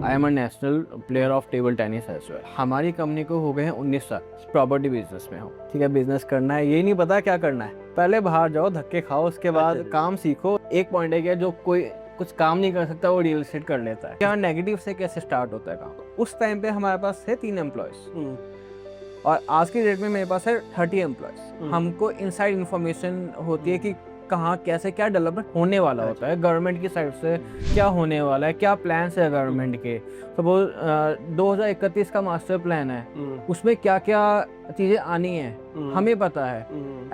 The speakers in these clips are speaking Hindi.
I am a national player of table tennis as well. हमारी कंपनी को हो गए हैं 19 साल, प्रॉपर्टी बिजनेस में हो। ठीक है, बिजनेस करना है, ये नहीं पता क्या करना है, पहले बाहर जाओ, धक्के खाओ, उसके बाद काम सीखो। एक पॉइंट है कि जो कोई कुछ काम नहीं कर सकता वो रियल एस्टेट कर लेता है। क्या नेगेटिव से कैसे स्टार्ट होता है काम? उस टाइम पे हमारे पास है 3 एम्प्लॉयज और आज की डेट में मेरे पास है 30 एम्प्लॉयज। हमको इनसाइड इंफॉर्मेशन होती है कि कहाँ कैसे क्या डेवलपमेंट होने वाला होता है, गवर्नमेंट की साइड से क्या होने वाला है, क्या प्लान्स है गवर्नमेंट के। सपोज 2031 का मास्टर प्लान है, उसमें क्या क्या चीज़ें आनी है हमें पता है।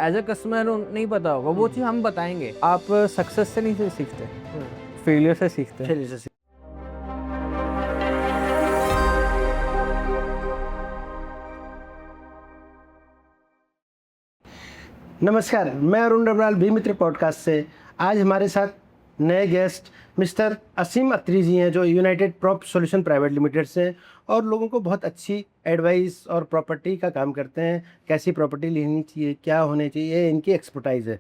एज ए कस्टमर नहीं पता होगा, वो चीज़ हम बताएंगे। आप सक्सेस से नहीं सीखते, फेलियर से सीखते हैं। नमस्कार, मैं अरुण डबराल भी मित्र पॉडकास्ट से। आज हमारे साथ नए गेस्ट मिस्टर असीम अत्री जी हैं, जो United Prop Solution Private Limited से और लोगों को बहुत अच्छी एडवाइस और प्रॉपर्टी का काम करते हैं। कैसी प्रॉपर्टी लेनी चाहिए, क्या होने चाहिए, ये इनकी एक्सपर्टाइज है।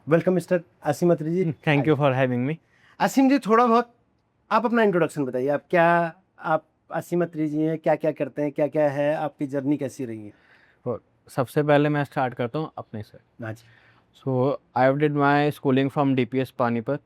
Welcome mister Aseem Atri ji. Thank you for having me. Aseem ji, थोड़ा बहुत आप अपना इंट्रोडक्शन बताइए। आप असीम अत्री जी हैं, क्या क्या करते हैं, क्या क्या है, आपकी जर्नी कैसी रही है? सबसे पहले मैं स्टार्ट करता हूँ अपने से। हाँ जी। So I have did my schooling from DPS Panipat.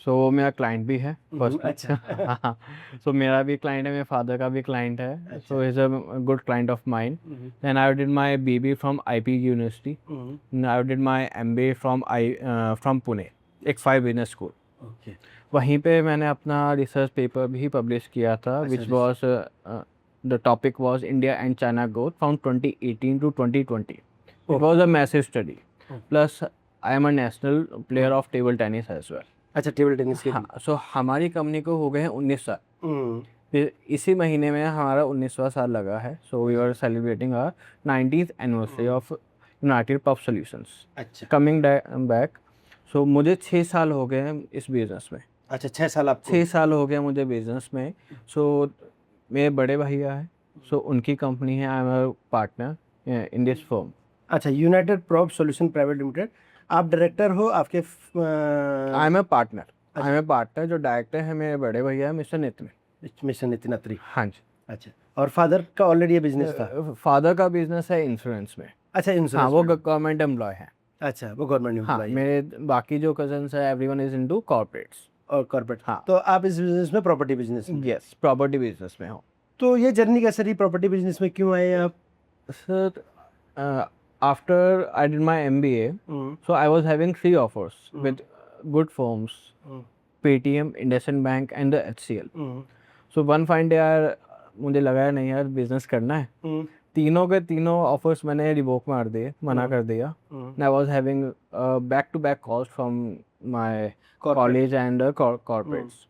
So मेरा क्लाइंट भी है फर्स्ट। अच्छा। हाँ, सो मेरा भी क्लाइंट है, मेरे फादर का भी क्लाइंट है। So is a good client of mine. Then I have did my BB from IP university. I have did my MBA from Pune, एक 5 बिजनेस स्कूल। ओके। वहीं पे मैंने अपना रिसर्च पेपर भी पब्लिश किया था, which was the topic was India and China growth from 2018 to 2020. It was a massive study. Plus, I am a national player of table tennis as well. अच्छा, टेबल टेनिस के। हाँ, सो हमारी कंपनी को हो गए हैं 19 साल। फिर इसी महीने में हमारा 19वां साल लगा है। So we are celebrating our 90th anniversary of United Prop Solutions. अच्छा। कमिंग बैक, सो मुझे 6 साल हो गए हैं इस बिजनेस में। अच्छा, 6 साल आपको? 6 साल हो गए मुझे बिजनेस में। सो मेरे बड़े भैया है, सो उनकी कंपनी है। I am a partner in this firm. अच्छा, United Prop Solution Private Limited, आप डायरेक्टर हो? आपके आई एम अ पार्टनर। जो डायरेक्टर है मेरे बड़े भैया है, मिस्टर नितिन। मिस्टर नितिन अत्री। हाँ जी। अच्छा, और फादर का ऑलरेडी ये बिजनेस था? फादर का बिजनेस है इंश्योरेंस में। अच्छा, इंश्योरेंस। हाँ, वो गवर्नमेंट एम्प्लॉय है। अच्छा, वो गवर्नमेंट हाँ, एम्प्लॉय। मेरे बाकी जो कजन्स है, एवरीवन इज इनटू कॉर्पोरेट्स और कॉर्पोरेट। हाँ। तो आप इस बिजनेस में, प्रॉपर्टी बिजनेस में? यस, प्रॉपर्टी बिजनेस में हो। तो ये जर्नी कैसे रही? प्रॉपर्टी बिजनेस में क्यों आए आप? Sir, after I did my MBA, so I was having 3 offers with good firms, Paytm, IndusInd Bank and the HCL. So one fine day यार मुझे लगा नहीं यार बिजनेस करना है। तीनों के तीनों ऑफर्स मैंने रिवोक मार दिए, मना कर दिया। I was having back to back calls from my college and corporates.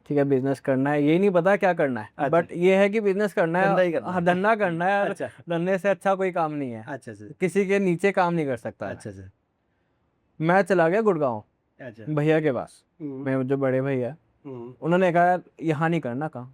ठीक है, बिजनेस करना है, ये नहीं पता क्या करना है, बट ये है कि बिजनेस करना है, धंधा करना है। और धंधे से अच्छा कोई काम नहीं है। अच्छा, किसी के नीचे काम नहीं कर सकता। अच्छा। मैं चला गया गुड़गांव भैया के पास। मेरे जो बड़े भैया, उन्होंने कहा यहाँ नहीं करना काम,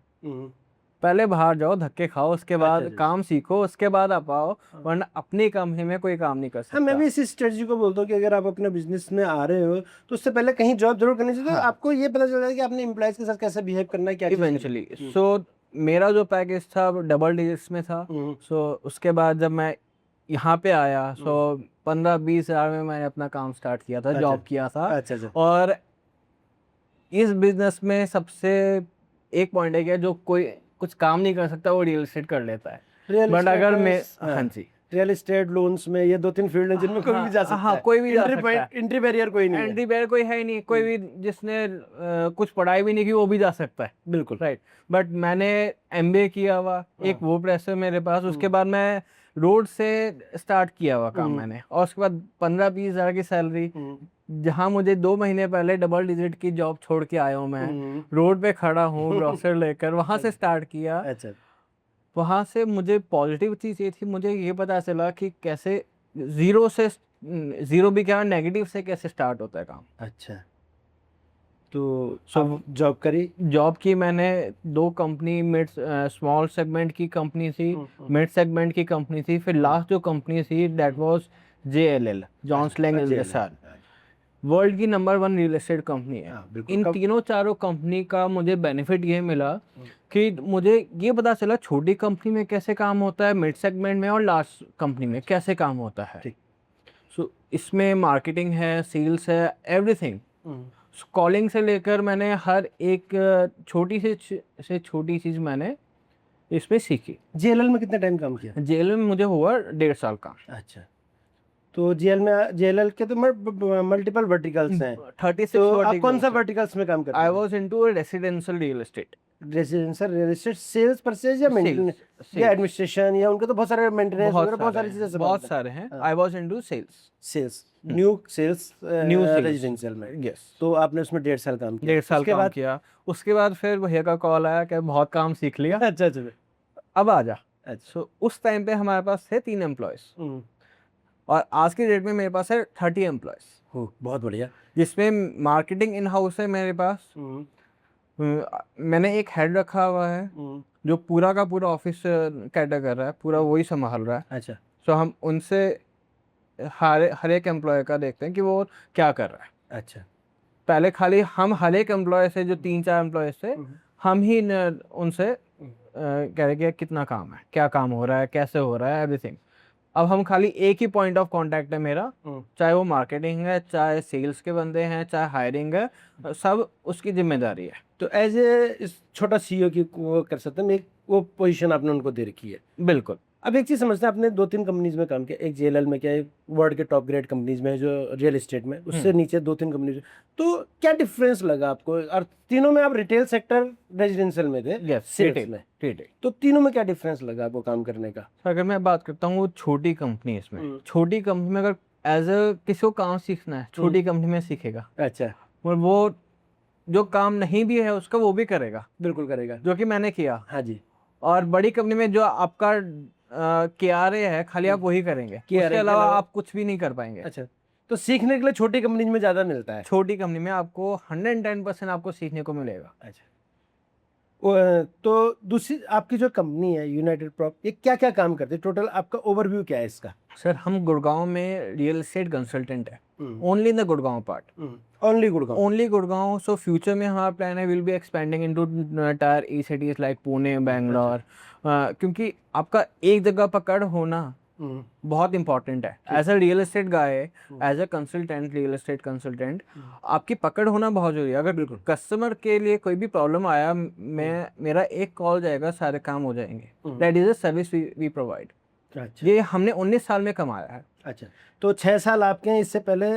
पहले बाहर जाओ, धक्के खाओ, उसके बाद काम सीखो, उसके बाद आप आओ, वरना अपनी कंपनी में कोई काम नहीं कर सकता। मैं भी इसी स्ट्रेटजी को बोलता हूँ कि अगर आप अपने बिजनेस में आ रहे हो तो उससे पहले कहीं जॉब जरूर करनी चाहिए। तो आपको ये पता चल जाए कि आपने एम्प्लॉयज के साथ कैसे बिहेव करना है, क्या इवेंचुअली। सो मेरा जो पैकेज था डबल डिजिट्स में था। सो उसके बाद जब मैं यहाँ पे आया, सो 15-20 हज़ार में मैंने अपना काम स्टार्ट किया था, जॉब किया था। और इस बिजनेस में सबसे एक पॉइंट है कि जो कोई कुछ काम नहीं कर सकता वो रियल एस्टेट कर लेता है। बट अगर मैं हाँ जी, रियल एस्टेट लोन्स में ये 2-3 फील्ड है जिनमें कोई भी जा सकता है। हाँ, कोई भी जा सकता है। एंट्री बैरियर कोई नहीं है। एंट्री बैरियर कोई है ही नहीं। कोई भी जिसने कुछ पढ़ाई भी नहीं की वो भी जा सकता है। बिल्कुल राइट। बट मैंने MBA किया हुआ, एक वो प्रेस है मेरे पास। उसके बाद मैं रोड से स्टार्ट किया हुआ काम मैंने, और उसके बाद 15-20 हज़ार की सैलरी, जहाँ मुझे 2 महीने पहले डबल डिजिट की जॉब छोड़ के आया हूँ, मैं रोड पे खड़ा हूँ ग्रोसर लेकर, वहाँ से स्टार्ट किया। अच्छा। वहाँ से मुझे पॉजिटिव चीज़ ये थी, मुझे ये पता चला कि कैसे ज़ीरो भी क्या, नेगेटिव से कैसे स्टार्ट होता है काम। अच्छा। तो जॉब की मैंने 2 कंपनी, मिड स्मॉल सेगमेंट की कंपनी थी, मिड सेगमेंट की कंपनी थी। फिर लास्ट जो कंपनी थी that was JLL, John slang LSR। World की नंबर 1 रियल एस्टेट कंपनी है। हाँ, बिल्कुल। इन तीनों चारों कंपनी का मुझे बेनिफिट ये मिला कि मुझे ये पता चला छोटी कंपनी में कैसे काम होता है, मिड सेगमेंट में और लार्ज कंपनी में कैसे काम होता है। ठीक। सो इसमें मार्केटिंग है, सेल्स है, एवरीथिंग। कॉलिंग से लेकर मैंने हर एक छोटी से छोटी चीज़ मैंने इसमें सीखी। जेएलएल में कितना टाइम काम किया? जेल में मुझे हुआ 1.5 साल का। अच्छा, तो जेएलएल के तो मल्टीपल वर्टिकल्स हैं, 36 तो आप verticals कौन सा हैं। वर्टिकल्स में काम करते आई हैं? Was into residential real estate. Residential real estate, sales, purchase या मेंटेनेंस या एडमिनिस्ट्रेशन, या उनके तो बहुत सारे मेंटेनेंस वगैरह बहुत सारी चीजें से बहुत सारे हैं। I was into sales. Sales, new sales, new residential में। यस। तो आपने उसमें 1.5 साल काम किया? 1.5 साल उसके काम बाद? किया। उसके बाद फिर भैया का कॉल आया कि बहुत काम सीख लिया, अच्छा अच्छा अब आ जा। अच्छा। सो उस टाइम पे हमारे पास थे 3 एम्प्लॉयज और आज की डेट में मेरे पास है 30 एम्प्लॉयज, हो, बहुत बढ़िया। जिसमें मार्केटिंग इन हाउस है मेरे पास। मैंने एक हेड रखा हुआ है जो पूरा का पूरा ऑफिस कैटर कर रहा है, पूरा वही संभाल रहा है। अच्छा। सो हम उनसे हर एक एम्प्लॉय का देखते हैं कि वो क्या कर रहा है। अच्छा। पहले खाली हम हर एक एम्प्लॉय से, जो 3-4 एम्प्लॉय से, हम ही उनसे कह रहे कि कितना काम है, क्या काम हो रहा है, कैसे हो रहा है, एवरीथिंग। अब हम खाली एक ही पॉइंट ऑफ कांटेक्ट है मेरा, चाहे वो मार्केटिंग है, चाहे सेल्स के बंदे हैं, चाहे हायरिंग है, सब उसकी जिम्मेदारी है। तो एज ए छोटा सीईओ की वो कर सकते हैं, एक वो पोजीशन आपने उनको दे रखी है। बिल्कुल। अब एक चीज़ समझते हैं, आपने 2-3 कंपनीज में काम किया, एक जेएलएल में किया, एक वर्ल्ड के टॉप ग्रेड कंपनीज में जो रियल एस्टेट में, उससे नीचे 2-3 कंपनीज में, तो क्या डिफरेंस लगा आपको? और तीनों में आप रिटेल सेक्टर रेजिडेंशियल में थे, सेल्स में, तो तीनों में क्या डिफरेंस लगा आपको काम करने का? अगर मैं बात करता हूँ छोटी कंपनी, इसमें छोटी कंपनी में अगर एज अ किसी को काम सीखना है, छोटी कंपनी में सीखेगा। अच्छा। और वो जो काम नहीं भी है उसका वो भी करेगा, बिल्कुल करेगा, जो कि मैंने किया। हाँ जी। और बड़ी कंपनी में जो आपका KRA है, खाली आप वही करेंगे, उसके अलावा आप कुछ भी नहीं कर पाएंगे। अच्छा, तो सीखने के लिए छोटी कंपनीज में ज़्यादा मिलता है? छोटी कंपनी में आपको 110% आपको सीखने को मिलेगा। अच्छा। तो दूसरी आपकी जो कंपनी है यूनाइटेड प्रॉप, ये क्या क्या काम करती है? टोटल आपका ओवरव्यू क्या है इसका? सर, हम गुड़गांव में रियल एस्टेट कंसल्टेंट है, only in the Gurgaon part. Only Gurgaon? Only Gurgaon. So future में हमारा प्लान है, will be expanding into tier E cities like Pune, Bangalore, क्योंकि आपका एक जगह पकड़ होना बहुत इंपॉर्टेंट है। As a real estate guy, as a consultant, real estate consultant, आपकी पकड़ होना बहुत जरूरी है। अगर कस्टमर के लिए कोई भी प्रॉब्लम आया, मेरा एक कॉल जाएगा, सारे काम हो जाएंगे। That is a service we provide. अच्छा। ये हमने 19 साल में कमाया है। अच्छा, तो 6 साल आपके हैं, इससे पहले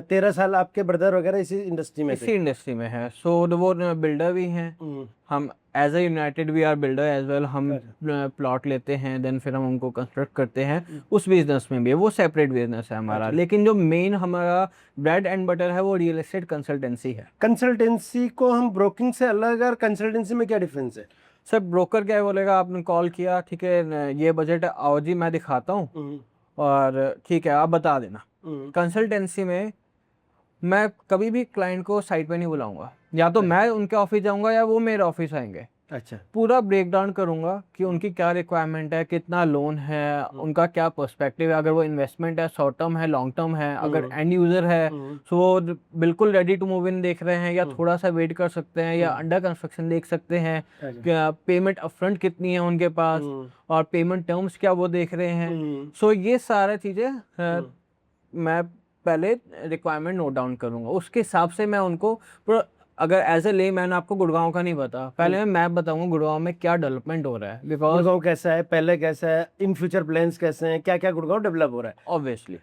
13 साल आपके ब्रदर वगैरह इसी इंडस्ट्री में थे? इसी इंडस्ट्री में है। सो वो बिल्डर भी हैं, हम as a United we are builder as well. हम प्लॉट लेते हैं, देन फिर हम उनको कंस्ट्रक्ट करते हैं, उस बिजनेस में भी है, वो सेपरेट बिजनेस है हमारा। लेकिन जो मेन हमारा ब्रेड एंड बटर है वो रियल एस्टेट कंसल्टेंसी है। कंसल्टेंसी को हम ब्रोकिंग से अलग, और कंसल्टेंसी में क्या डिफरेंस है? सर, ब्रोकर क्या बोलेगा, आपने कॉल किया, ठीक है ये बजट है, आओ जी मैं दिखाता हूँ और ठीक है आप बता देना। कंसल्टेंसी में मैं कभी भी क्लाइंट को साइट पे नहीं बुलाऊंगा, या तो मैं उनके ऑफिस जाऊंगा या वो मेरे ऑफिस आएंगे। अच्छा। पूरा ब्रेक डाउन करूंगा कि उनकी क्या रिक्वायरमेंट है, कितना लोन है, उनका क्या पर्सपेक्टिव है, अगर वो इन्वेस्टमेंट है, शॉर्ट टर्म है, लॉन्ग टर्म है, अगर एंड यूजर है तो वो बिल्कुल रेडी टू मूव इन देख रहे हैं या थोड़ा सा वेट कर सकते हैं, या अंडर कंस्ट्रक्शन देख सकते हैं, पेमेंट अपफ्रंट कितनी है उनके पास, और पेमेंट टर्म्स क्या वो देख रहे हैं। सो ये सारा चीजें मैं पहले रिक्वायरमेंट नोट डाउन करूंगा, उसके हिसाब से मैं उनको, अगर एज ए ले मैंने आपको गुड़गांव का नहीं बता, पहले मैं मैप बताऊंगा गुड़गांव में क्या डेवलपमेंट हो रहा है, बिकॉज गुड़गांव कैसा है, पहले कैसा है, इन फ्यूचर प्लान्स कैसे हैं, क्या क्या गुड़गांव डेवलप हो रहा है, ऑब्वियसली।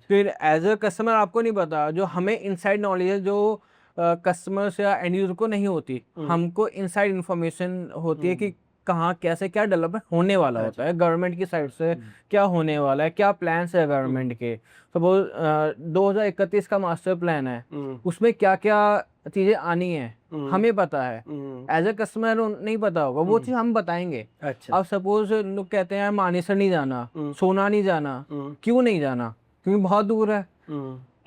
फिर एज अ कस्टमर आपको नहीं पता, जो हमें इनसाइड नॉलेज है, जो कस्टमर्स या एंड यूजर को नहीं होती, हमको इनसाइड इंफॉर्मेशन होती है कि कहाँ कैसे क्या डेवलपमेंट होने वाला होता है, गवर्नमेंट की साइड से क्या होने वाला है, क्या प्लान्स है गवर्नमेंट के। सपोज 2031 का मास्टर प्लान है, उसमें क्या क्या चीजें आनी है हमें पता है, एज ए कस्टमर नहीं पता होगा, वो चीज हम बताएंगे। अच्छा। अब सपोज लोग कहते हैं मानेसर नहीं जाना, सोना नहीं जाना, क्यों नहीं जाना, क्योंकि बहुत दूर है।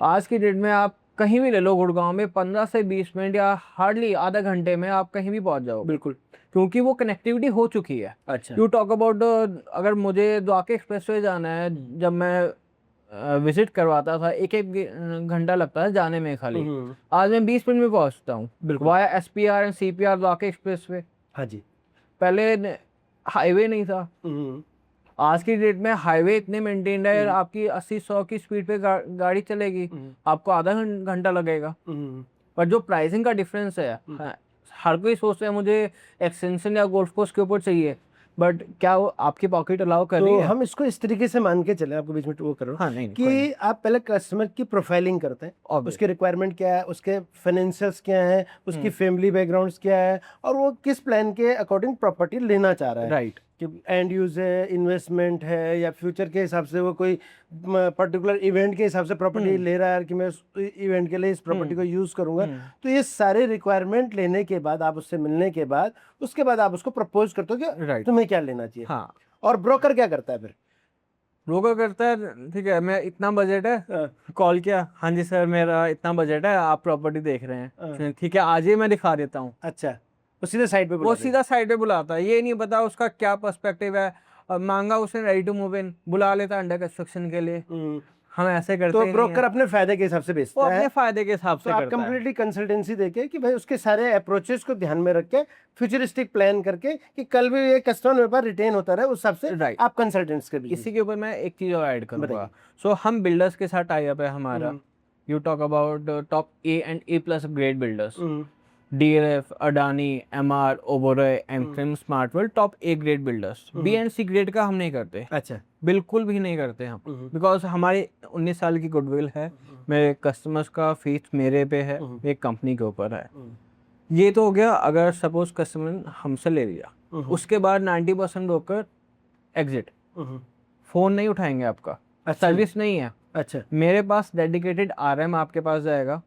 आज की डेट में आप कहीं भी ले लो, गुड़गांव में 15 से 20 मिनट या हार्डली आधा घंटे में आप कहीं भी पहुंच जाओ, बिल्कुल, क्योंकि वो कनेक्टिविटी हो चुकी है। अच्छा। यू टॉक अबाउट, अगर मुझे द्वारका एक्सप्रेसवे जाना है, जब मैं विजिट करवाता था, एक एक घंटा लगता था जाने में खाली। आज मैं 20 मिनट में पहुंचता हूँ via SPR and CPR Dwarka express way. हाँ जी। पहले हाईवे नहीं था। आज की डेट में हाईवे इतने मेंटेन्ड है, आपकी 80-100 की स्पीड पे गाड़ी चलेगी, आपको आधा घंटा लगेगा। पर जो प्राइसिंग का डिफरेंस है, हर कोई सोचता है मुझे एक्सटेंशन या गोल्फ कोर्स के ऊपर चाहिए, बट क्या वो आपकी पॉकेट अलाउ कर रही तो है? हम इसको इस तरीके से मान के चले, आपको बीच में वो कर रहा हूँ, हाँ, नहीं, कि आप पहले कस्टमर की प्रोफाइलिंग करते हैं, Obvious. उसके रिक्वायरमेंट क्या है, उसके फाइनेंशियल्स क्या है, उसकी फैमिली बैकग्राउंड्स क्या है, और वो किस प्लान के अकॉर्डिंग प्रॉपर्टी लेना चाह रहा है। राइट। कि एंड यूज है, इन्वेस्टमेंट है, या फ्यूचर के हिसाब से वो कोई पर्टिकुलर इवेंट के हिसाब से प्रॉपर्टी ले रहा है कि मैं उस इवेंट के लिए इस प्रॉपर्टी को यूज करूंगा। तो ये सारे रिक्वायरमेंट लेने के बाद, आप उससे मिलने के बाद, उसके बाद आप उसको प्रपोज करते हो कि Right. तुम्हें क्या लेना चाहिए। हाँ, और ब्रोकर क्या करता है फिर? ब्रोकर करता है, ठीक है, मैं इतना बजट है, कॉल किया, हाँ जी सर मेरा इतना बजट है, आप प्रॉपर्टी देख रहे हैं, ठीक है आइए मैं दिखा देता हूँ। अच्छा, वो सीधे साइड पे वो बुला देगा। सीधा साइड पे बुलाता है, ये नहीं पता उसका क्या पर्सपेक्टिव है। मांगा उसने रेडी टू मूव इन, बुला लेता अंडर कंस्ट्रक्शन के लिए। हम ऐसे करते तो ही नहीं ब्रोकर है। अपने फायदे के हिसाब से वो बेचता अपने है। फायदे के हिसाब तो से आप करता है। कंप्लीटली कंसल्टेंसी देके कि भाई उसके सारे अप्रोचेस को ध्यान में रख के, फ्यूचरिस्टिक प्लान करके, कि कल भी ये कस्टमर मेरे पास रिटेन होता रहे, उस हिसाब से Right. आप कंसल्टेंट्स के बीच। इसी के ऊपर मैं एक चीज और ऐड करूंगा। बताइए। सो हम बिल्डर्स के साथ टाई अप है हमारा। You talk about top A and A+ grade builders, DLF, Adani, MR, Oberoi, एमक्रिम, Smartworld, top A grade builders. B and C grade का हम नहीं करते। अच्छा। बिल्कुल भी नहीं करते हम, बिकॉज हमारी 19 साल की गुडविल है, मेरे कस्टमर्स का फीस मेरे पे है, मेरी कंपनी के ऊपर है। ये तो हो गया अगर सपोज कस्टमर ने हमसे ले लिया, उसके बाद 90% ब्रोकर एग्जिट, फोन नहीं उठाएंगे आपका, सर्विस नहीं है। अच्छा। मेरे पास डेडिकेटेड RM आपके पास जाएगा,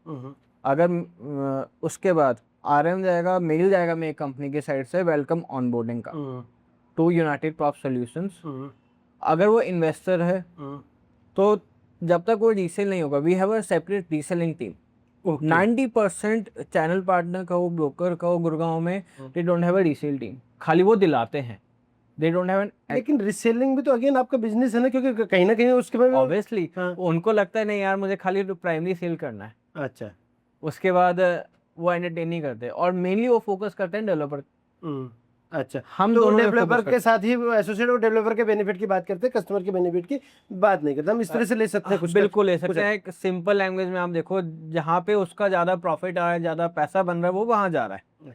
अगर उसके बाद RM जाएगा, मेल जाएगा मेरी कंपनी की साइड से वेलकम ऑनबोर्डिंग का टू यूनाइटेड प्रॉप सॉल्यूशंस। अगर वो इन्वेस्टर है तो जब तक वो रीसेल नहीं होगा, we have a separate reselling team. 90% channel partner का हो, ब्रोकर का हो गुड़गांव में, they don't have a resale team, खाली वो दिलाते हैं, दे डोंट हैव एन। लेकिन रीसेलिंग भी तो अगेन आपका बिजनेस है ना, क्योंकि कहीं ना कहीं उसके में ऑब्वियसली उनको लगता है नहीं यार मुझे खाली प्राइमरी सेल करना है, अच्छा, उसके बाद वो एंटरटेन नहीं करते, और मेनली वो फोकस करते हैं डेवलपर। अच्छा। हम तो दोनों डेवलपर के साथ ही एसोसिएट और डेवलपर के बेनिफिट की बात करते हैं, कस्टमर के बेनिफिट की बात नहीं करते। हम इस तरह से ले सकते हैं कुछ? बिल्कुल ले सकते हैं। एक सिंपल लैंग्वेज में आप देखो, जहाँ पे उसका ज्यादा प्रॉफिट आ रहा है, ज्यादा पैसा बन रहा है, वो वहां जा रहा है।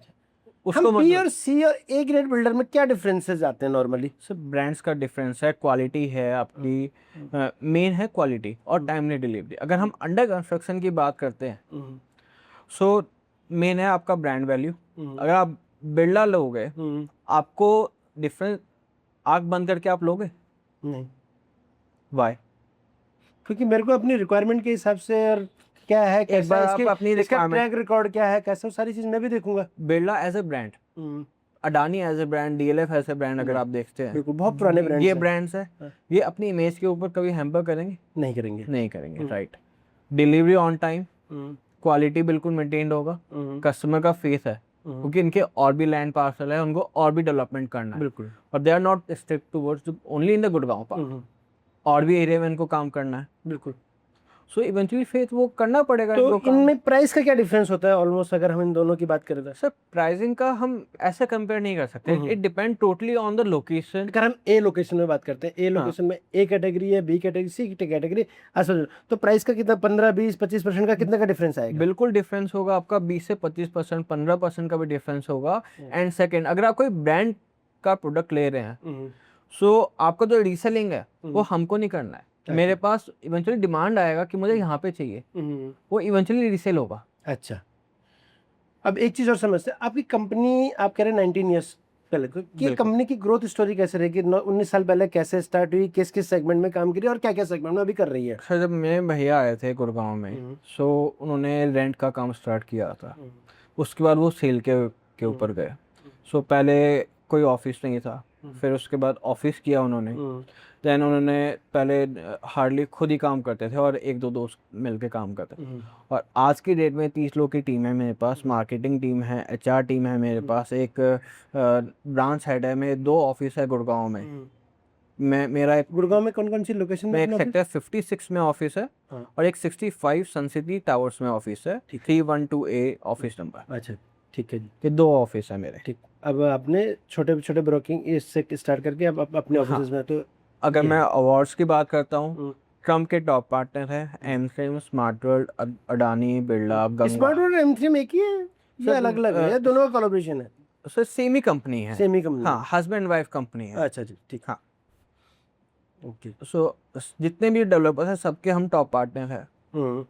हम B और C और A ग्रेड बिल्डर में क्या डिफरेंसेस आते हैं नॉर्मली? सब ब्रांड्स का डिफरेंस है, क्वालिटी है आपकी, मेन है क्वालिटी और टाइमली डिलीवरी। अगर हम अंडर कंस्ट्रक्शन की बात करते हैं, सो मेन है आपका ब्रांड वैल्यू। अगर आप बिल्डर लोगे, आपको डिफरेंस आंख बंद करके आप लोगे नहीं। वाई? क्योंकि मेरे को अपनी रिक्वायरमेंट के हिसाब से, और क्या है, एक बार आप अपनी इसका ट्रैक रिकॉर्ड क्या है, कैसा, सारी चीज मैं भी देखूंगा। Birla as a brand, Adani as a brand, DLF as a brand, अगर आप देखते हैं, बिल्कुल बहुत पुराने ब्रांड्स ये ब्रांड्स है, ये अपनी इमेज के ऊपर कभी हैम्पर करेंगे? नहीं करेंगे। नहीं करेंगे, right. Delivery on time, quality बिल्कुल मेंटेन्ड होगा, कस्टमर का फेस है, क्योंकि इनके और भी लैंड पार्सल है, उनको और भी डेवलपमेंट करना है, बिल्कुल। और they are not strict towards only in the Gurgaon part, और भी एरिया में इनको काम करना है, बिल्कुल। सो इवेंचुअली फेस वो करना पड़ेगा। तो इनमें प्राइस का क्या डिफरेंस होता है ऑलमोस्ट, अगर हम इन दोनों की बात करें तो? सर प्राइसिंग का हम ऐसे कंपेयर नहीं कर सकते, it depend totally on the location. अगर हम A लोकेशन में बात करते हैं, A लोकेशन में A कैटेगरी है, B कैटेगरी, C कैटेगरी, अच्छा, तो प्राइस का कितना 15, 20, 25% का कितना का डिफरेंस आएगा? बिल्कुल डिफरेंस होगा आपका, 20 से 25%, 15% का भी डिफरेंस होगा। एंड सेकेंड, अगर आप कोई ब्रांड का प्रोडक्ट ले रहे हैं, सो आपका जो रीसेलिंग है वो हमको नहीं करना है, मेरे पास इवेंचुअली डिमांड आएगा कि मुझे यहाँ पे चाहिए, वो इवेंचुअली रीसेल होगा। अच्छा। अब एक चीज और समझते हैं, आपकी कंपनी, आप कह रहे हैं 19 ईयर्स पहले, तो कि कंपनी की ग्रोथ स्टोरी कैसे रहेगी? 19 साल पहले कैसे स्टार्ट हुई, किस किस सेगमेंट में काम करी, और क्या क्या सेगमेंट में अभी कर रही है? सर जब मेरे भैया आए थे गुड़गांव में, सो उन्होंने रेंट का काम स्टार्ट किया था, उसके बाद वो सेल के ऊपर गए। सो पहले कोई ऑफिस नहीं था, फिर उसके बाद ऑफिस किया उन्होंने, देन उन्होंने पहले हार्डली खुद ही काम करते थे और एक दो दोस्त मिलके काम करते थे, और आज की डेट में 30 लोग की टीम है मेरे पास, मार्केटिंग टीम है, HR टीम है मेरे पास, एक ब्रांच हेड है, मेरे 2 ऑफिस है गुड़गांव में, मेरा एक गुड़गांव में कौन कौन सी लोकेशन में एक सेक्टर 56 में ऑफिस है हाँ। और एक 65 सन सिटी टावर्स में ऑफिस है, 312A ऑफिस नंबर। अच्छा ठीक है जी, ये 2 ऑफिस है मेरे। ठीक। अब आपने छोटे छोटे ब्रोकिंग इससे स्टार्ट करके अब अपने हाँ। ऑफिस में तो अगर मैं अवार्ड्स की बात करता हूँ, हम्म। ट्रम्प के टॉप पार्टनर है एमस्ट्रीम, Smart World, Adani, Birla, Ganga. Smart World एम3 एक ही है सर, या अलग अलग है या दोनों का कोलैबोरेशन है? सर सेम ही कंपनी है। सेम ही कंपनी हाँ, हस्बैंड वाइफ कंपनी है। अच्छा जी, ठीक। हाँ। ओके। सो जितने भी डेवलपर्स हैं सबके हम टॉप पार्टनर हैं।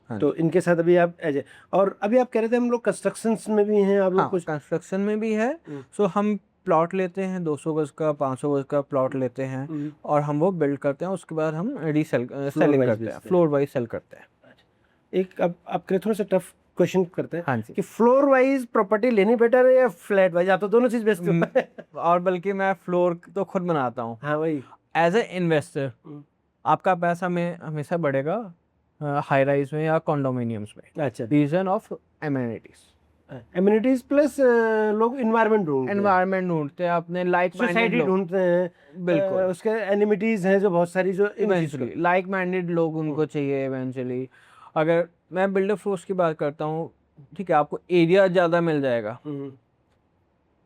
हाँ तो इनके साथ अभी आप एज और अभी आप कह रहे थे हम लोग कंस्ट्रक्शंस में भी हैं आप लोग हाँ, कुछ? कंस्ट्रक्शन में भी है। सो हम प्लॉट लेते हैं, 200 गज का, 500 गज का प्लॉट लेते हैं और हम वो बिल्ड करते हैं, उसके बाद हम सेलिंग करते हैं, फ्लोर वाइज सेल करते हैं। एक अब आपके थोड़ा सा टफ क्वेश्चन करते हैं। हाँ जी। कि फ्लोर वाइज प्रॉपर्टी लेनी बेटर है या फ्लैट वाइज? आप तो दोनों चीज बेचते हो। और बल्कि मैं फ्लोर तो खुद बनाता हूँ। हाँ वही। एज ए इन्वेस्टर आपका पैसा में हमेशा बढ़ेगा हाई राइज में या कॉन्डोमिनियम्स में। अच्छा। Reason of amenities. Amenities plus लोग इन्वायरमेंट ढूंढते हैं, अपने लाइक सोसाइटी ढूंढते हैं। बिल्कुल। उसके एनिमिटीज हैं जो बहुत सारी जो इवेंचुअली लाइक माइंडेड लोग उनको चाहिए इवेंचुअली। अगर मैं बिल्डर फ्लोर्स की बात करता हूँ, ठीक है, आपको एरिया ज़्यादा मिल जाएगा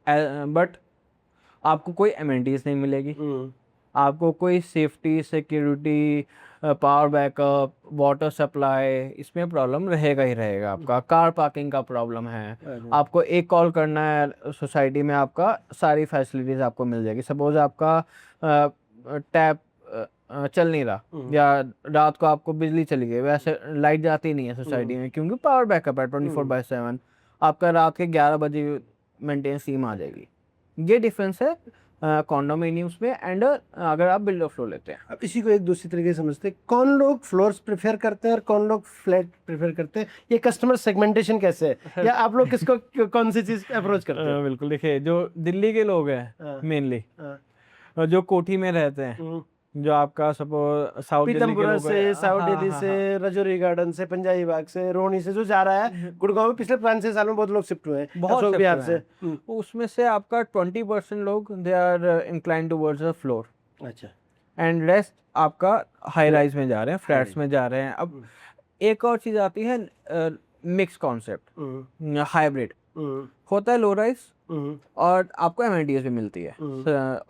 बट आपको कोई एमिनिटीज नहीं मिलेगी, आपको कोई safety, security, power backup, water supply, इसमें प्रॉब्लम रहेगा ही रहेगा। आपका कार पार्किंग का प्रॉब्लम है, आपको एक कॉल करना है सोसाइटी में, आपका सारी फैसिलिटीज़ आपको मिल जाएगी। सपोज आपका टैप चल नहीं रहा या रात को आपको बिजली चली गई, वैसे लाइट जाती नहीं है सोसाइटी में क्योंकि पावर बैकअप है 24/7, आपका रात के 11 बजे मेंटेनेंस टीम आ जाएगी। ये डिफरेंस है कॉन्डोमिनियम्स में एंड अगर आप बिल्डर फ्लोर लेते हैं। अब इसी को एक दूसरी तरीके से समझते हैं, कौन लोग फ्लोर्स प्रेफर करते हैं और कौन लोग फ्लैट प्रेफर करते हैं? ये कस्टमर सेगमेंटेशन कैसे है या आप लोग किसको कौन सी चीज अप्रोच करते हैं? बिल्कुल, देखिए जो दिल्ली के लोग हैं मेनली, जो कोठी में रहते हैं, जो आपका सपोज साउथ दिल्ली के पीतमपुरा लोग से, साउथ दिल्ली से, राजौरी गार्डन से, पंजाबी बाग से, रोहिणी से जो जा रहा है गुड़गांव में, पिछले 5-6 सालों में बहुत लोग शिफ्ट हुए हैं, बहुत अशोक बिहार से। उसमें से आपका 20% लोग they are incline towards the floor अच्छा। एंड रेस्ट आपका हाई राइज में जा रहे हैं, फ्लैट्स में जा रहे हैं। अब एक और चीज़ आती है मिक्स कॉन्सेप्ट, हाइब्रिड होता है, लो राइज और आपको एमिनिटीज भी मिलती है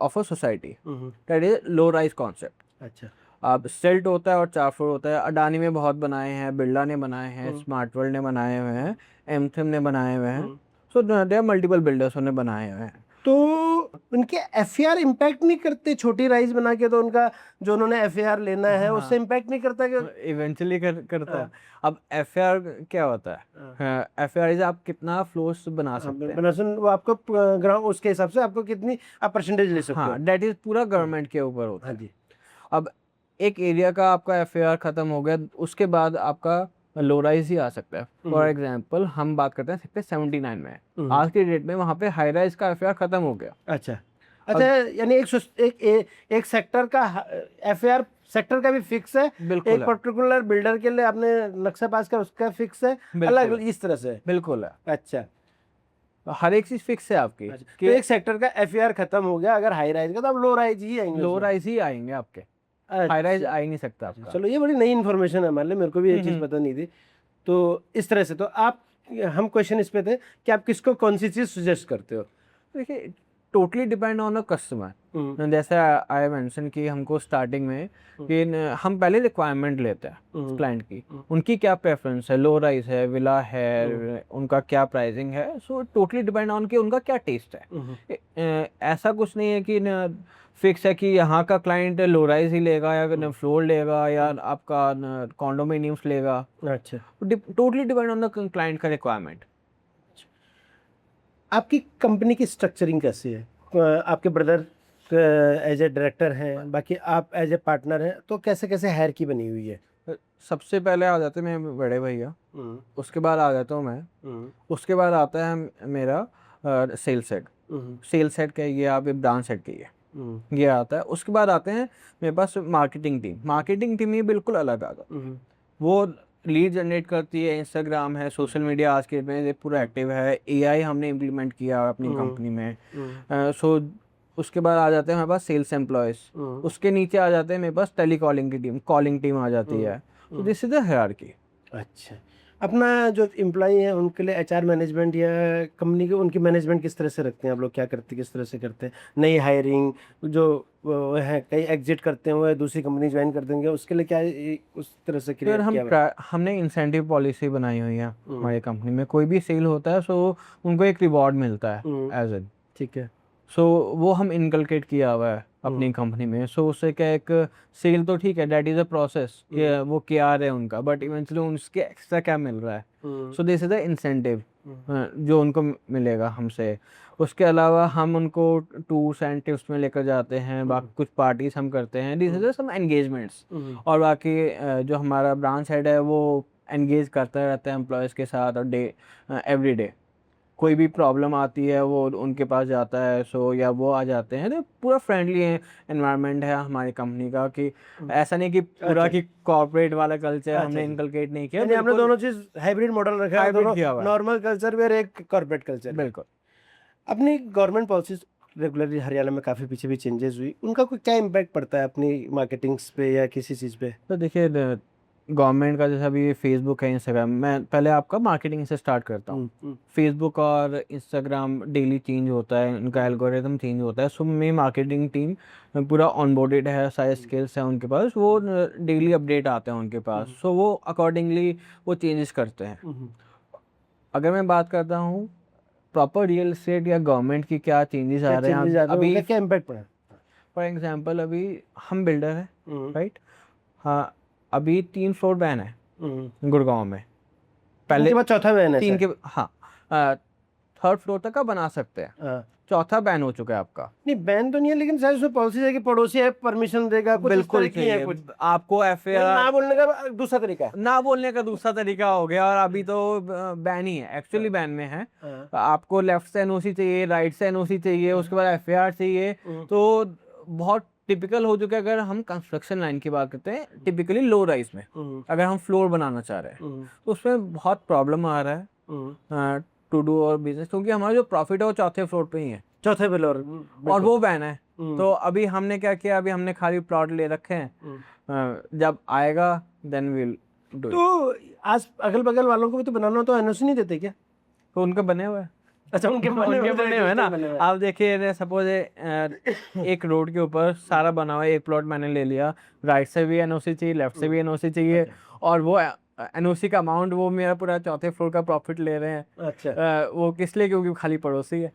of a society, that is low rise concept. अच्छा। अब सेल्ट होता है और 4 फ्लोर होता है। अडानी में बहुत बनाए हैं, बिरला ने बनाए हैं, स्मार्ट वर्ल्ड ने बनाए हुए हैं, एमथिम ने बनाए हुए हैं, so there are multiple builders ने बनाए हुए हैं। तो उनके एफएआर इम्पैक्ट नहीं करते? छोटी राइज बना के तो उनका जो उन्होंने एफएआर लेना है उससे इम्पैक्ट नहीं करता क्या? इवेंचुअली करता है। अब एफएआर क्या होता है? एफएआर इज आप कितना फ्लोर्स बना सकते हैं, वो आपको ग्राउंड उसके हिसाब से आपको कितनी आप परसेंटेज ले सकते हो। हाँ, दैट इज पूरा गवर्नमेंट के ऊपर होता है। जी। अब एक एरिया का आपका एफएआर खत्म हो गया, उसके बाद आपका लो राइज ही आ सकता है। फॉर एग्जांपल हम बात करते हैं सेक्टर 79 में, आज के डेट में वहाँ पे हाई राइज का एफएआर खत्म हो गया। अच्छा। अच्छा, यानी एक सेक्टर का एफएआर सेक्टर का भी फिक्स है, एक पर्टिकुलर बिल्डर के लिए आपने नक्शा पास कर उसका फिक्स है, अलग इस तरह से? बिल्कुल है। अच्छा, हर एक चीज फिक्स है आपकी। तो एक सेक्टर का एफएआर खत्म हो गया अगर हाई राइज का, तो अब लो राइज ही आएंगे? लो राइज ही आएंगे आपके, हाई राइज आ ही नहीं सकता आपका। चलो, ये बड़ी नई इन्फॉर्मेशन है हमारे लिए, मेरे को भी ये चीज़ पता नहीं थी। तो इस तरह से तो हम क्वेश्चन इस पे थे कि आप किसको कौन सी चीज़ सजेस्ट करते हो? देखिए, totally depend on a customer. जैसे आई मेंशन कि हमको स्टार्टिंग में कि हम पहले रिक्वायरमेंट लेते हैं क्लाइंट की, उनकी क्या प्रेफरेंस है, लो राइज है, विला है, उनका क्या प्राइसिंग है। सो टोटली डिपेंड ऑन कि उनका क्या टेस्ट है। ऐसा कुछ नहीं है कि फिक्स है कि यहाँ का क्लाइंट लो राइज ही लेगा या फ्लोर लेगा या आपका कॉन्डोमिनियम्स लेगा। अच्छा। Totally depend on the client का रिक्वायरमेंट। आपकी कंपनी की स्ट्रक्चरिंग कैसी है? आपके ब्रदर एज ए डायरेक्टर हैं, बाकी आप एज ए पार्टनर हैं, तो कैसे कैसे हायरार्की बनी हुई है? सबसे पहले आ जाते हैं मेरे बड़े भैया, उसके बाद आ जाता हूँ मैं, उसके बाद आता है मेरा सेल्स हेड। सेल्स हेड कहिए आप, ब्रांच हेड कहिए, ये आता है। उसके बाद आते हैं मेरे पास मार्केटिंग टीम। मार्केटिंग टीम ये बिल्कुल अलग आ गया, वो लीड जनरेट करती है, इंस्टाग्राम है, सोशल मीडिया आज के में पूरा एक्टिव है, एआई हमने इम्प्लीमेंट किया अपनी कंपनी में। सो उसके बाद आ जाते हैं हमारे पास सेल्स एम्प्लॉयज, उसके नीचे आ जाते हैं मेरे पास टेलीकॉलिंग की टीम, कॉलिंग टीम आ जाती है। तो दिस इज द हायरार्की। अच्छा, अपना जो एम्प्लॉई है उनके लिए एचआर मैनेजमेंट या कंपनी के उनकी मैनेजमेंट किस तरह से रखते हैं आप लोग, क्या करते हैं, किस तरह से करते हैं? नई हायरिंग जो वो है, कई एग्जिट करते हैं, वो दूसरी कंपनी ज्वाइन कर देंगे, उसके लिए क्या उस तरह से फिर क्रिएट हमने इंसेंटिव पॉलिसी बनाई हुई है हमारी कंपनी में। कोई भी सेल होता है सो उनको एक रिवॉर्ड मिलता है एज एन, ठीक है। सो वो हम इनकलकेट किया हुआ है अपनी कंपनी में। सो उससे क्या, एक सेल तो ठीक है, दैट इज अ प्रोसेस, वो क्या है उनका, बट इवेंचुअली उसके एक्स्ट्रा क्या मिल रहा है, so this is the incentive जो उनको मिलेगा हमसे। उसके अलावा हम उनको टूर्स एंड टिप्स में लेकर जाते हैं, बाकी कुछ पार्टीज हम करते हैं, दिस इज सम एंगेजमेंट्स। और बाकी जो हमारा ब्रांच हेड है वो एंगेज करता रहता है एम्प्लॉयज़ के साथ, और एवरी डे कोई भी प्रॉब्लम आती है वो उनके पास जाता है, सो या वो आ जाते हैं। तो पूरा फ्रेंडली एनवायरनमेंट है हमारी कंपनी का, कि ऐसा नहीं कि पूरा कि कॉर्पोरेट वाला कल्चर हमने इनकलकेट नहीं किया, यानी हमने दोनों चीज हाइब्रिड मॉडल रखा है, हाइब्रिड दोनों किया हुआ है। नॉर्मल कल्चर भी और एक कॉर्पोरेट कल्चर। बिल्कुल। अपनी गवर्नमेंट पॉलिसीज रेगुलरली हरियाणा में काफ़ी पीछे भी चेंजेस हुई, उनका कोई क्या इम्पैक्ट पड़ता है अपनी मार्केटिंग्स पे या किसी चीज़ पे? तो देखिए, गवर्नमेंट का जैसा अभी फेसबुक है, इंस्टाग्राम, मैं पहले आपका मार्केटिंग से स्टार्ट करता हूँ। फेसबुक और इंस्टाग्राम डेली चेंज होता है, उनका एल्गोरिथम चेंज होता है। सो मेरी मार्केटिंग टीम पूरा ऑनबोर्डेड है, सारे स्किल्स हैं उनके पास, वो डेली अपडेट आते हैं उनके पास, सो वो अकॉर्डिंगली वो चेंजेस करते हैं। अगर मैं बात करता हूँ प्रॉपर रियल एस्टेट या गवर्नमेंट की क्या चेंजेस आ रहे हैं अभी, क्या इम्पैक्ट पड़ा? फॉर एग्जांपल अभी हम बिल्डर हैं, राइट? हाँ, अभी 3 फ्लोर बैन है गुड़गांव में। पहले के बाद चौथा बैन है 3 के, हाँ, 3rd फ्लोर तक का बना सकते हैं, चौथा बैन हो चुका है आपका। नहीं, बैन तो नहीं है, लेकिन शायद उसमें पॉलिसी है कि पड़ोसी है परमिशन देगा, कुछ बिल्कुल की है, कुछ आपको एफआईआर ना बोलने का दूसरा तरीका है। ना बोलने का दूसरा तरीका हो गया, और अभी तो बैन ही है, एक्चुअली बैन में है। आपको लेफ्ट से एनओसी चाहिए, राइट से एनओसी चाहिए, उसके बाद एफआईआर चाहिए। तो बहुत टिपिकल हो चुका है। अगर हम कंस्ट्रक्शन लाइन की बात करते हैं, टिपिकली लो राइज में अगर हम फ्लोर बनाना चाह रहे हैं, तो उसमें बहुत प्रॉब्लम आ रहा है टू डू और बिजनेस, क्योंकि हमारा जो प्रॉफिट है वो चौथे फ्लोर पे ही है, चौथे फ्लोर, और वो बैन है। तो अभी हमने क्या किया, अभी हमने खाली प्लॉट ले रखे हैं, जब आएगा देन विल डू। तो आज अगल बगल वालों को भी तो बनाना हो तो एनओसी नहीं देते क्या? तो उनका बने हुए हैं। अच्छा, उनके बने हुए ना। आप देखिए, सपोज एक रोड के ऊपर सारा बना हुआ है, एक प्लॉट मैंने ले लिया, राइट से भी एनओसी चाहिए, लेफ्ट से भी एनओसी चाहिए, और वो एनओसी का अमाउंट वो मेरा पूरा चौथे फ्लोर का प्रॉफिट ले रहे हैं। अच्छा, वो किस लिए? क्योंकि खाली पड़ोसी है।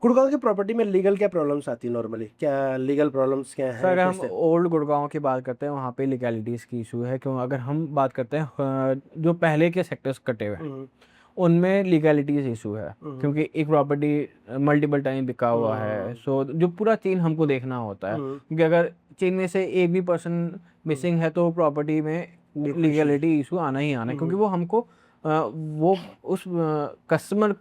गुड़गांव की प्रॉपर्टी में लीगल क्या प्रॉब्लम्स आती है नॉर्मली? क्या लीगल प्रॉब्लम्स क्या सर, है? अगर हम ओल्ड गुड़गांव की बात करते हैं, वहाँ पे लीगैलिटीज़ की इशू है। क्यों? अगर हम बात करते हैं जो पहले के सेक्टर्स कटे हुए हैं, उनमें लीगैलिटीज इशू है, क्योंकि एक प्रॉपर्टी मल्टीपल टाइम बिका हुआ है। सो जो पूरा चेन हमको देखना होता है, क्योंकि अगर चेन में से एक भी पर्सन मिसिंग है तो प्रॉपर्टी में लीगैलिटी इशू आना ही आना है, क्योंकि वो हमको वो उस कस्टमर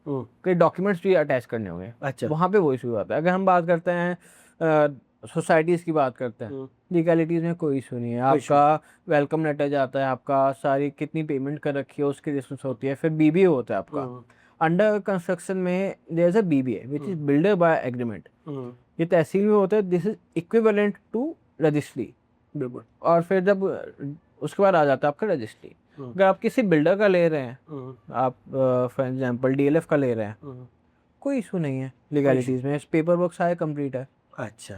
के डॉक्यूमेंट्स भी अटैच करने होंगे। अच्छा, वहाँ पे वो इशू आता है। अगर हम बात करते हैं सोसाइटीज़ की बात करते हैं, लीगैलिटीज़ में कोई इशू नहीं है। आपका वेलकम लेटर जाता है, आपका सारी कितनी पेमेंट कर रखी है उसकी रिस्पॉन्स होती है, फिर बीबीए होता है आपका। अंडर कंस्ट्रक्शन में there is a BBA which is builder buy agreement. ये तहसील में होता है, this is equivalent to registry. बिल्कुल। और फिर जब उसके बाद आ जाता है आपका रजिस्ट्री। अगर आप किसी बिल्डर का ले रहे हैं, आप फॉर एग्जांपल डीएलएफ का ले रहे हैं, कोई इशू नहीं है लीगैलिटीज़ में, पेपर वर्क सारे कंप्लीट है। अच्छा,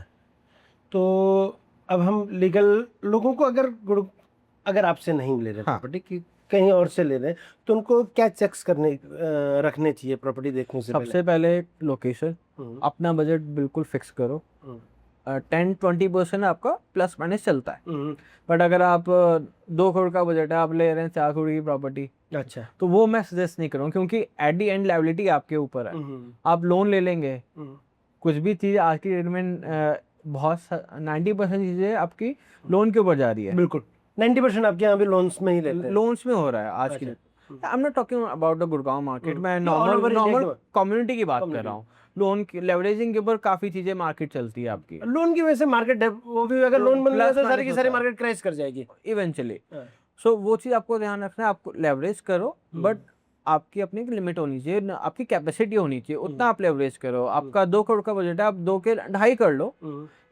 तो अब हम लीगल लोगों को अगर आपसे नहीं ले रहे प्रॉपर्टी की, कहीं और से ले रहे हैं, तो उनको क्या चेक्स रखने चाहिए प्रॉपर्टी देखने से सबसे पहले लोकेशन, अपना बजट बिल्कुल फिक्स करो। 10-20% आपका प्लस माइनस चलता है, बट अगर आप 2 करोड़ का बजट है, आप ले रहे हैं 4 करोड़ की प्रॉपर्टी, अच्छा, तो वो मैं सजेस्ट नहीं करूँ, क्योंकि एट दी एंड लायबिलिटी आपके ऊपर है। आप लोन ले लेंगे, कुछ भी चीज़ आज की डेट में बहुत 90% चीज़ें आपकी लोन के ऊपर जा रही है। बिल्कुल, 90% आपके यहाँ भी लोन्स में ही लेते हैं। लोन्स में हो रहा है आज की date. I am not talking about the Gurgaon market, मैं नॉर्मल कम्युनिटी की बात कर रहा हूँ। लोन की लेवरेजिंग के ऊपर काफी चीजें मार्केट चलती है आपकी। लोन की वजह से मार्केट, वो भी अगर लोन बन गया तो सारी की सारी मार्केट क्रैश कर जाएगी इवेंचुअली। सो वो चीज आपको ध्यान रखना है, आपको लेवरेज करो, बट आपकी अपनी एक लिमिट होनी चाहिए ना, आपकी कैपेसिटी होनी चाहिए, उतना आप लेवरेज करो। आपका 2 करोड़ का बजट है, आप 2 के 2.5 कर लो,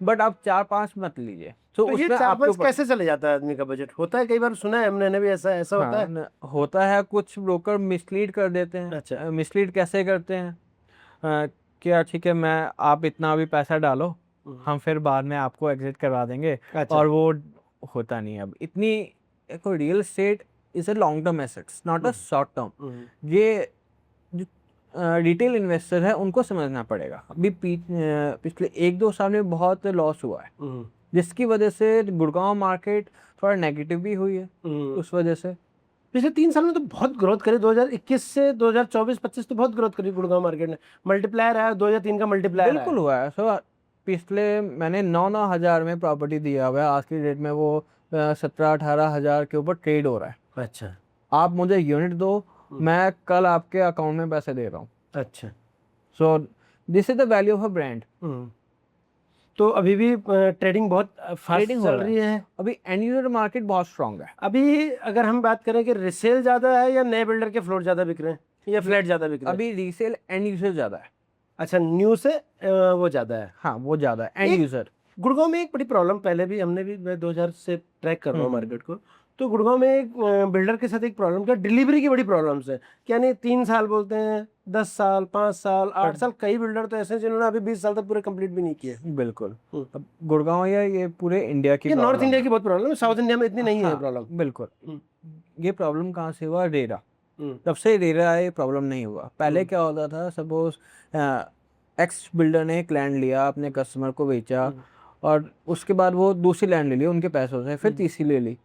बट आप 4-5 मत लीजिए। तो ये 4-5 कैसे चले जाता है आदमी का बजट? होता है, कई बार सुना है हमने भी, ऐसा होता है। होता है, कुछ ब्रोकर मिसलीड कर देते हैं। अच्छा। मिसलीड कैसे करते हैं? क्या ठीक है, मैं आप इतना अभी पैसा डालो, हम फिर बाद में आपको एग्जिट करवा देंगे। अच्छा। और वो होता नहीं है। अब इतनी कोई real estate is a long term assets, not a short term. ये जो रिटेल इन्वेस्टर है उनको समझना पड़ेगा। अभी पिछले 1-2 साल में बहुत लॉस हुआ है, जिसकी वजह से गुड़गांव मार्केट थोड़ा नेगेटिव भी हुई है। उस वजह से पिछले 3 साल में तो बहुत ग्रोथ करी, 2021 से 2024-25 तो बहुत ग्रोथ करी गुड़गांव मार्केट ने। मल्टीप्लायर आया, 2 या 3 का मल्टीप्लायर बिल्कुल हुआ है। सो पिछले मैंने 9-9 हज़ार में प्रॉपर्टी दिया हुआ है, आज की डेट में वो 17-18 हज़ार के ऊपर ट्रेड हो रहा है। अच्छा। आप मुझे यूनिट दो, मैं कल आपके अकाउंट में पैसे दे रहा हूँ। अच्छा। So this is the value of a brand. तो अभी भी ट्रेडिंग बहुत फास्ट चल रही है। अभी एंड यूजर मार्केट बहुत स्ट्रांग है। अभी अगर हम बात करें कि रिसेल ज्यादा है या नए बिल्डर के फ्लोर ज्यादा बिक रहे हैं या फ्लैट ज्यादा बिक रहे हैं? अभी रीसेल एंड यूजर ज्यादा है। अच्छा, न्यू से वो ज्यादा है। हाँ, वो ज्यादा है एंड यूजर। गुड़गांव में एक बड़ी प्रॉब्लम, पहले भी हमने भी, मैं 2000 से ट्रैक कर रहा हूँ मार्केट को, तो गुड़गांव में एक बिल्डर के साथ एक प्रॉब्लम क्या, डिलीवरी की बड़ी प्रॉब्लम्स है। क्या नहीं, 3 साल बोलते हैं, 10 साल, 5 साल, 8 साल, कई बिल्डर तो ऐसे हैं जिन्होंने अभी 20 साल तक पूरे कंप्लीट भी नहीं किए। बिल्कुल। अब गुड़गांव या ये पूरे इंडिया की ये नॉर्थ इंडिया की बहुत प्रॉब्लम है, साउथ इंडिया में इतनी नहीं है प्रॉब्लम। बिल्कुल। ये प्रॉब्लम कहाँ से हुआ? रेरा। तब से रेरा ये प्रॉब्लम नहीं हुआ। पहले क्या होता था, सपोज एक्स बिल्डर ने एक लैंड लिया, अपने कस्टमर को बेचा, और उसके बाद वो दूसरी लैंड ले ली उनके पैसों से, फिर तीसरी ले ली।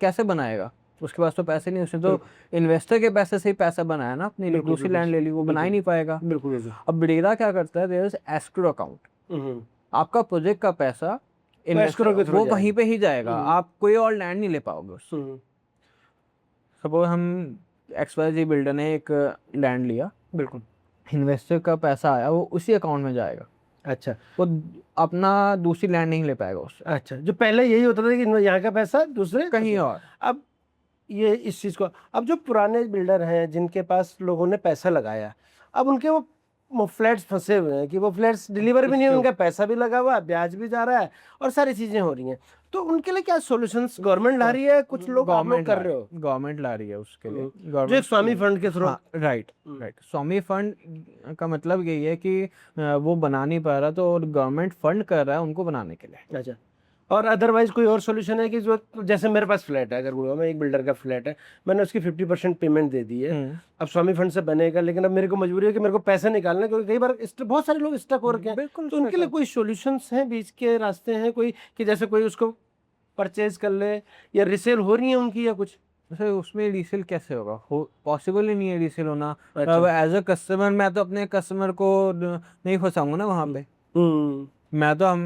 कैसे बनाएगा? उसके पास तो पैसे नहीं, उसने तो इन्वेस्टर के पैसे से ही पैसा बनाया ना अपने लिए। दूसरी लैंड ले ली, वो बना ही नहीं पाएगा। बिल्कुल। अब रेरा क्या करता है, देयर इज एस्क्रो अकाउंट। आपका प्रोजेक्ट का पैसा इन्वेस्टर वो वहीं पे ही जाएगा, आप कोई और लैंड नहीं ले पाओगे उससे। सपोज हम XYZ बिल्डर ने एक लैंड लिया, बिल्कुल इन्वेस्टर का पैसा आया, वो उसी अकाउंट में जाएगा। अच्छा। वो अपना दूसरी लैंड नहीं ले पाएगा उससे। अच्छा, जो पहले यही होता था कि यहाँ का पैसा दूसरे कहीं और। अब ये इस चीज़ को, अब जो पुराने बिल्डर हैं जिनके पास लोगों ने पैसा लगाया, अब उनके वो फ्लैट्स फंसे हुए हैं कि वो फ्लैट्स डिलीवर भी नहीं, उनका पैसा भी लगा हुआ है, ब्याज भी जा रहा है और सारी चीज़ें हो रही हैं। तो उनके लिए क्या सॉल्यूशंस गवर्नमेंट ला रही है? कुछ लोग आप लोग कर रहे हो? गवर्नमेंट ला रही है उसके लिए, जो एक स्वामी फंड के थ्रू। राइट। स्वामी फंड का मतलब यही है कि वो बना नहीं पा रहा, तो गवर्नमेंट फंड कर रहा है उनको बनाने के लिए। अच्छा। और अदरवाइज कोई और सॉल्यूशन है कि जो, जैसे मेरे पास फ्लैट है, अगर गुड़गांव में एक बिल्डर का फ्लैट है, मैंने उसकी 50% पेमेंट दे दी है, अब स्वामी फंड से बनेगा, लेकिन अब मेरे को मजबूरी है कि मेरे को पैसे निकालना, क्योंकि कई बार बहुत सारे लोग स्टक हो रखे हैं। तो उनके लिए कोई सॉल्यूशंस हैं, बीच के रास्ते हैं कोई, कि जैसे कोई उसको परचेज कर ले, या रिसेल हो रही है उनकी, या कुछ? सर उसमें रीसेल कैसे होगा? पॉसिबल ही नहीं है रीसेल होना। अब एज अ कस्टमर मैं तो अपने कस्टमर को नहीं फंसाऊंगा ना वहाँ पे। मैं तो हम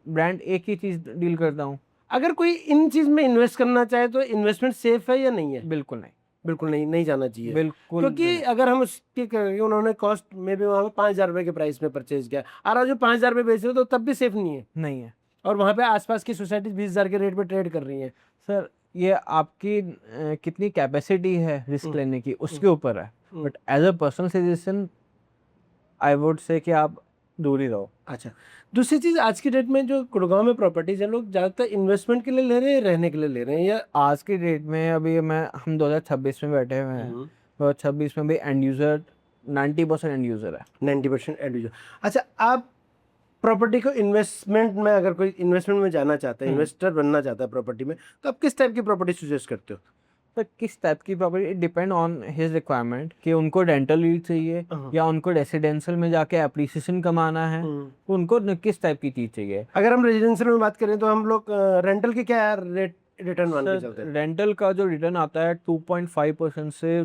ब्रांड एक ही चीज डील करता हूँ। अगर कोई इन चीज में इन्वेस्ट करना चाहे तो इन्वेस्टमेंट सेफ है या नहीं है? बिल्कुल नहीं, बिल्कुल नहीं जाना चाहिए। बिल्कुल। क्योंकि अगर हम उसकी करेंगे, उन्होंने कॉस्ट में भी वहाँ पे 5,000 रुपये के प्राइस में परचेज किया, और जो 5,000 रुपये बेच रहे हो तो तब भी सेफ नहीं है। और वहाँ पे आसपास की सोसाइटी 20,000 के रेट पे ट्रेड कर रही है। सर ये आपकी कितनी कैपेसिटी है रिस्क लेने की, उसके ऊपर है। But as a personal suggestion I would say कि आप दूर ही रहो। अच्छा, दूसरी चीज़, आज की डेट में जो गुड़गांव में प्रॉपर्टीज है, लोग ज़्यादातर इन्वेस्टमेंट के लिए ले रहे हैं, रहने के लिए ले रहे हैं, या? आज की डेट में अभी हम 2026 में बैठे हुए हैं, 2026 में भी एंड यूज़र 90% एंड यूज़र है। 90% एंड यूज़र। अच्छा, आप प्रॉपर्टी को इन्वेस्टमेंट में, अगर कोई इन्वेस्टमेंट में जाना चाहता है, इन्वेस्टर बनना चाहता है प्रॉपर्टी में, तो आप किस टाइप की प्रॉपर्टी सजेस्ट करते हो? तो किस टाइप की property depend on his requirement, कि उनको रेंटल लीड चाहिए या उनको रेसिडेंशियल में जाके एप्रिसिएशन कमाना है, उनको किस टाइप की चीज़ चाहिए। अगर हम रेजिडेंशियल में बात करें तो हम लोग रेंटल के क्या रिटर्न मान के चलते हैं? रेंटल का जो रिटर्न आता है 2.5% से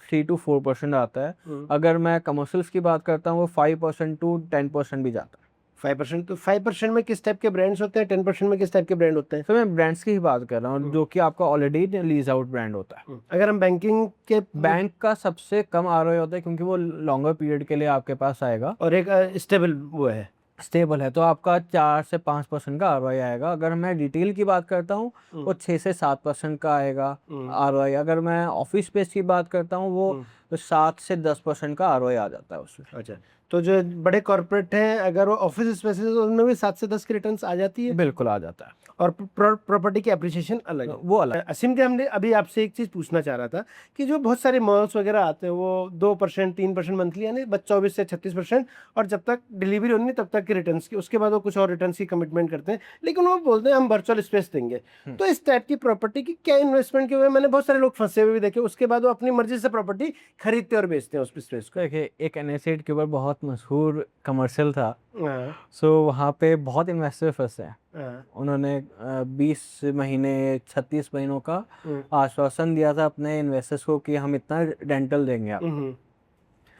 3 to 4% आता है। अगर मैं कमर्शियल्स की बात करता हूँ, वो 5% to 10% भी जाता है। 5%? तो 5% में किस टाइप के ब्रांड्स होते हैं, 10% में किस टाइप के ब्रांड होते हैं? सर मैं ब्रांड्स की ही बात कर रहा हूँ, जो कि आपका ऑलरेडी लीज आउट ब्रांड होता है। अगर हम बैंकिंग के, बैंक का सबसे कम ROI होता है, क्योंकि वो लॉन्गर पीरियड के लिए आपके पास आएगा और एक स्टेबल वो है। स्टेबल है तो आपका 4 से 5% का आरओआई आएगा। अगर मैं रिटेल की बात करता हूँ वो 6 से 7% का आएगा आरओआई। अगर मैं ऑफिस स्पेस की बात करता हूँ वो 7 से 10% का आरओआई आ जाता है उसमें। अच्छा, तो जो बड़े कॉर्पोरेट हैं अगर वो ऑफिस स्पेस है तो उनमें भी 7 से 10 की रिटर्न्स आ जाती है, बिल्कुल आ जाता है। और प्रॉपर्टी की एप्रिसिएशन अलग है। वो अलग। असीम जी, हमने अभी आपसे एक चीज़ पूछना चाह रहा था कि जो बहुत सारे मॉल्स वगैरह आते हैं वो 2% 3% मंथली, यानी 24 से 36%, और जब तक डिलीवरी होनी तब तक की रिटर्न्स की, उसके बाद वो कुछ और रिटर्न्स की कमिटमेंट करते हैं, लेकिन वो बोलते हैं हम वर्चुअल स्पेस देंगे। तो इस टाइप की प्रॉपर्टी की क्या इन्वेस्टमेंट के हुए मैंने बहुत सारे लोग फंसे हुए भी देखे, उसके बाद वो अपनी मर्जी से प्रॉपर्टी खरीदते और बेचते हैं उस स्पेस को। देखिए एक एनएसएड के ऊपर बहुत मशहूर कमर्शियल था। हाँ, सो वहाँ पे बहुत इन्वेस्टर फंसे हैं। हाँ, उन्होंने 20 महीने 36 महीनों का आश्वासन दिया था अपने इन्वेस्टर्स को कि हम इतना रेंटल देंगे आपको।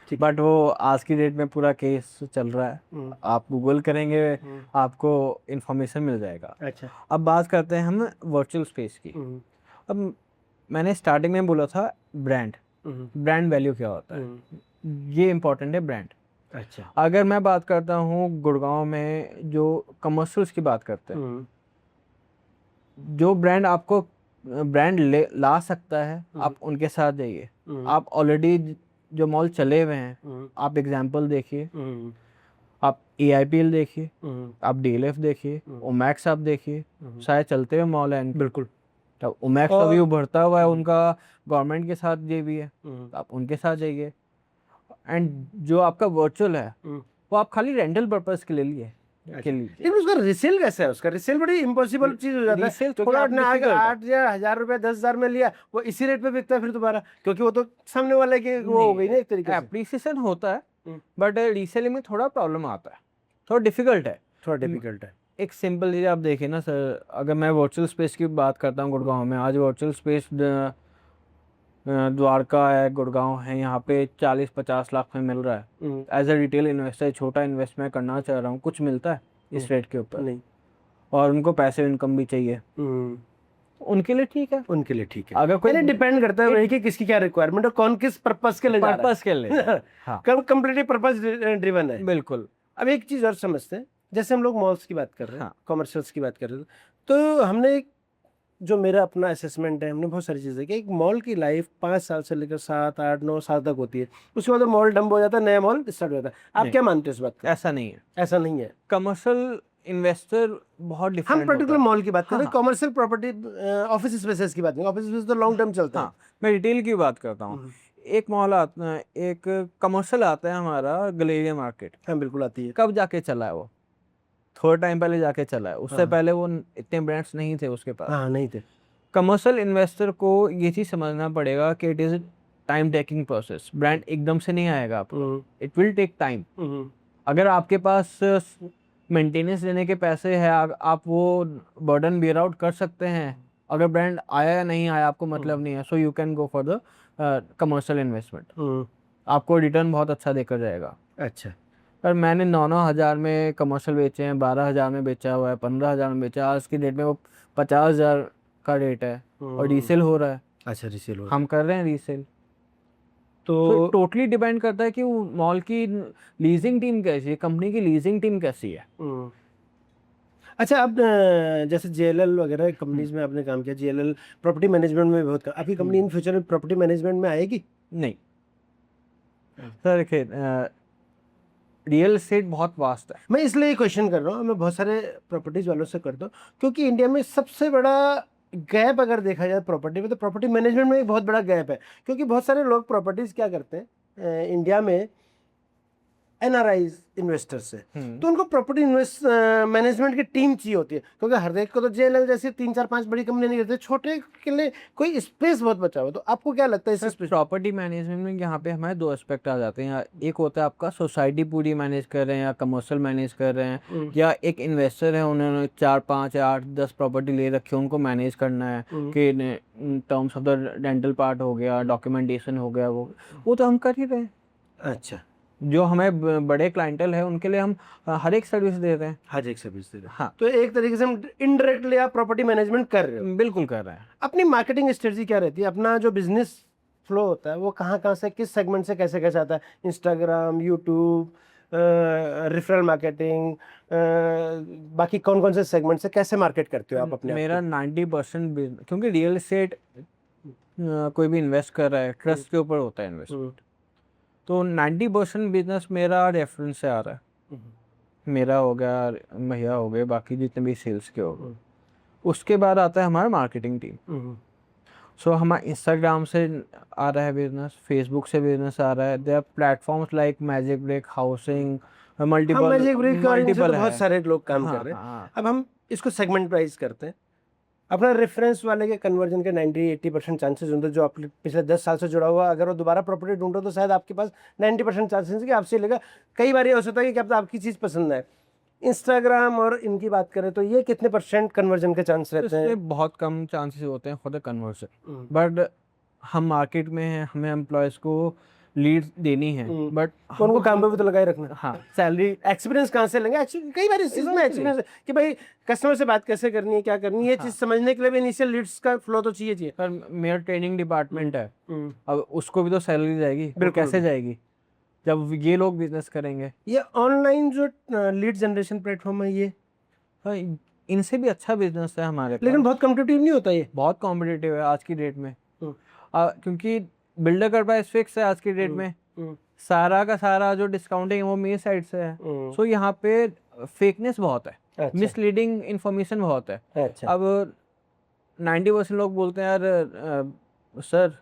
ठीक। बट वो आज की डेट में पूरा केस चल रहा है। आप गूगल करेंगे आपको इन्फॉर्मेशन मिल जाएगा। अच्छा। अब बात करते हैं हम वर्चुअल स्पेस की। अब मैंने स्टार्टिंग में बोला था ब्रांड वैल्यू क्या होता है, ये इम्पोर्टेंट है ब्रांड। अच्छा। अगर मैं बात करता हूँ गुड़गांव में जो कमर्शियल्स की बात करते हैं, जो ब्रांड आपको ब्रांड ला सकता है आप उनके साथ जाइए। आप ऑलरेडी जो मॉल चले हुए हैं आप एग्जांपल देखिए, आप AIPL देखिए, आप DLF देखिए, ओमैक्स आप देखिए, शायद चलते हुए मॉल हैं। बिल्कुल। तब ओमैक्स अभी उभरता हुआ है, उनका गवर्नमेंट के साथ ये भी है, तो आप उनके साथ जाइए। एंड जो आपका वर्चुअल है वो आप खाली रेंटल पर्पस के लिए लिए के लिए। लेकिन उसका रिसेल कैसा है? उसका रिसेल बड़ी इम्पॉसिबल चीज हो जाता है, क्योंकि थोड़ा आपने आगे difficult है। 8 या 1000 रुपए 10,000 में लिया, वो इसी रेट पे बिकता है फिर दोबारा, क्योंकि वो तो सामने वाले की वो हो गई ना एक तरीके से। एप्रिसिएशन होता है बट रीसेलिंग में थोड़ा प्रॉब्लम आता है, थोड़ा डिफिकल्ट है। थोड़ा डिफिकल्ट है। एक सिंपल चीज़ आप देखिए ना सर, अगर मैं वर्चुअल स्पेस की बात करता हूँ गुड़गांव में, आज वर्चुअल स्पेस द्वारका है, गुड़गांव है, यहाँ पे 40-50 लाख में मिल रहा है। एज अ रिटेल इन्वेस्टर छोटा इन्वेस्ट मैं करना चाह रहा हूँ, कुछ मिलता है इस रेट के ऊपर? नहीं। और उनको पैसिव इनकम भी चाहिए, उनके लिए ठीक है। उनके लिए ठीक है। अगर कोई डिपेंड करता है वही कि किसकी क्या रिक्वायरमेंट है, कौन किस पर्पस के लिए जा रहा है। पर्पस के लिए हाँ कंप्लीटली पर्पस ड्रिवन है। बिल्कुल। अब एक चीज और समझते हैं, जैसे हम लोग मॉल्स की बात कर रहे हैं, हाँ। कॉमर्शियल्स की बात कर रहे हैं, तो हमने जो मेरा अपना असेसमेंट है, हमने बहुत सारी चीज़ें कि एक मॉल की लाइफ 5 साल से लेकर 7 8 9 साल तक होती है, उसके बाद मॉल डंप हो जाता है, नया मॉल स्टार्ट हो जाता है। आप क्या मानते हैं इस बात का? ऐसा नहीं है, ऐसा नहीं है। कमर्शियल इन्वेस्टर बहुत डिफरेंट हम पर्टिकुलर मॉल की बात कर रहे हैं, हाँ। कॉमर्शियल प्रॉपर्टी ऑफिस स्पेसेस की बात नहीं, ऑफिस स्पेस तो लॉन्ग टर्म चलता हाँ, मैं रिटेल की बात करता हूँ। एक मॉल आता है, एक कमर्शियल आता है हमारा गलेरिया मार्केट। है। हाँ बिल्कुल आती है। कब जाके चला है वो? थोड़ा टाइम पहले जाके चला है, उससे पहले वो इतने ब्रांड्स नहीं थे उसके पास। हाँ नहीं थे। कमर्शियल इन्वेस्टर को ये चीज़ समझना पड़ेगा कि it is time taking process. Brand एकदम से नहीं आएगा आपको, इट विल टेक टाइम। अगर आपके पास मेंटेनेंस देने के पैसे हैं, आप वो बर्डन बेयर आउट कर सकते हैं। अगर ब्रांड आया या नहीं आया आपको मतलब नहीं है, so you can go for the commercial investment, आपको रिटर्न बहुत अच्छा देकर जाएगा। अच्छा। पर मैंने 9-9 हज़ार में कमर्शियल बेचे हैं, 12,000 में बेचा हुआ है, 15,000 में बेचा। आज की डेट में वो 50,000 का रेट है और रीसेल हो रहा है। अच्छा, रीसेल हो हम कर रहे हैं रीसेल। तो टोटली डिपेंड करता है कि वो मॉल की लीजिंग टीम कैसी है, कंपनी की लीजिंग टीम कैसी है। अच्छा, अब जैसे JLL वगैरह कंपनीज में आपने काम किया, JLL प्रॉपर्टी मैनेजमेंट में बहुत आपकी कंपनी इन फ्यूचर में प्रॉपर्टी मैनेजमेंट में आएगी? नहीं सर, देखिए रियल एस्टेट बहुत वास्ट है। मैं इसलिए क्वेश्चन कर रहा हूँ, मैं बहुत सारे प्रॉपर्टीज वालों से करता हूँ, क्योंकि इंडिया में सबसे बड़ा गैप अगर देखा जाए प्रॉपर्टी में, तो प्रॉपर्टी मैनेजमेंट में एक बहुत बड़ा गैप है। क्योंकि बहुत सारे लोग प्रॉपर्टीज क्या करते हैं इंडिया में, NRIs इन्वेस्टर्स है, तो उनको प्रॉपर्टी मैनेजमेंट की टीम चाहिए होती है, क्योंकि हर एक को तो JLL जैसी 3 4 5 बड़ी कंपनी नहीं रहती, छोटे के लिए कोई स्पेस बहुत बचा हुआ। तो आपको क्या लगता है इस स्पेस? प्रॉपर्टी मैनेजमेंट में यहाँ पे हमारे 2 एस्पेक्ट आ जाते हैं। एक होता है आपका सोसाइटी पूरी मैनेज कर रहे हैं या कमर्शियल मैनेज कर रहे हैं, या एक इन्वेस्टर है उन्होंने 4 5 8 10 प्रॉपर्टी ले रखी है, उनको मैनेज करना है कि terms of the rental part हो गया, डॉक्यूमेंटेशन हो गया, वो तो हम कर ही रहे हैं। अच्छा, जो हमें बड़े क्लाइंटल है उनके लिए हम हर एक सर्विस दे रहे हैं। हर एक सर्विस दे रहे हैं। हाँ, तो एक तरीके से हम इनडायरेक्टली आप प्रॉपर्टी मैनेजमेंट कर रहे हो। बिल्कुल कर रहे हैं। अपनी मार्केटिंग स्ट्रेटजी क्या रहती है? अपना जो बिजनेस फ्लो होता है वो कहाँ कहाँ से, किस सेगमेंट से कैसे कैसे आता है? इंस्टाग्राम, यूट्यूब, रेफरल मार्केटिंग, बाकी कौन कौन से सेगमेंट से कैसे मार्केट करते हो आप अपने मेरा 90% बिजनेस, क्योंकि रियल एस्टेट कोई भी इन्वेस्ट कर रहा है ट्रस्ट के ऊपर होता है इन्वेस्टमेंट, तो 90% बिजनेस मेरा रेफरेंस से आ रहा है। मेरा हो गया, भैया हो गए, बाकी जितने भी सेल्स के हो गए। उसके बाद आता है हमारा मार्केटिंग टीम। सो हमारा इंस्टाग्राम से आ रहा है बिजनेस, फेसबुक से बिजनेस आ रहा है। There platforms like Magic Break, housing, multiple Magic Break और इनसे तो मल्टीपल बहुत है। सारे लोग काम कर रहे हैं। अब हम इसको सेगमेंट वाइज करते हैं। अपना रेफरेंस वाले के कन्वर्जन के 90-80% चांसेस होंगे। जो आप पिछले 10 साल से जुड़ा हुआ, अगर वो दोबारा प्रॉपर्टी ढूंढ रहे हो तो शायद आपके पास 90% चांसेस कि आपसे लेगा। कई बार ये हो सकता है कि क्या पता आपकी चीज़ पसंद है। इंस्टाग्राम और इनकी बात करें तो ये कितने % कन्वर्जन के चांस रहते हैं? इसमें बहुत कम चांसेस होते हैं फॉर द कन्वर्जन, बट हम मार्केट में हैं, हमें एम्प्लॉयज़ को लीड देनी है, बट उनको काम पे भी तो लगाए रखना। हाँ, सैलरी एक्सपीरियंस कहाँ से लेंगे? एक्चुअली कई बार इस चीज़ में एक्सपीरियंस कि भाई कस्टमर से बात कैसे करनी है, क्या करनी है, ये चीज़ समझने के लिए भी इनिशियल लीड्स का फ्लो तो चाहिए। पर मेरा ट्रेनिंग डिपार्टमेंट है, अब उसको भी तो सैलरी जाएगी, वो कैसे जाएगी जब ये लोग बिजनेस करेंगे? ये ऑनलाइन जो लीड जनरेशन प्लेटफॉर्म है ये, हाँ, इनसे भी अच्छा बिजनेस है हमारे पास। लेकिन बहुत कॉम्पिटिटिव नहीं होता ये? बहुत कॉम्पिटिटिव है आज की डेट में, क्योंकि बिल्डर का प्राइस फिक्स है आज की डेट में। सारा का सारा जो डिस्काउंटिंग है वो मेरी साइड से है। सो यहाँ पे फेकनेस बहुत है, अच्छा। मिसलीडिंग इंफॉर्मेशन बहुत है। अच्छा। अब 90% लोग बोलते हैं यार सर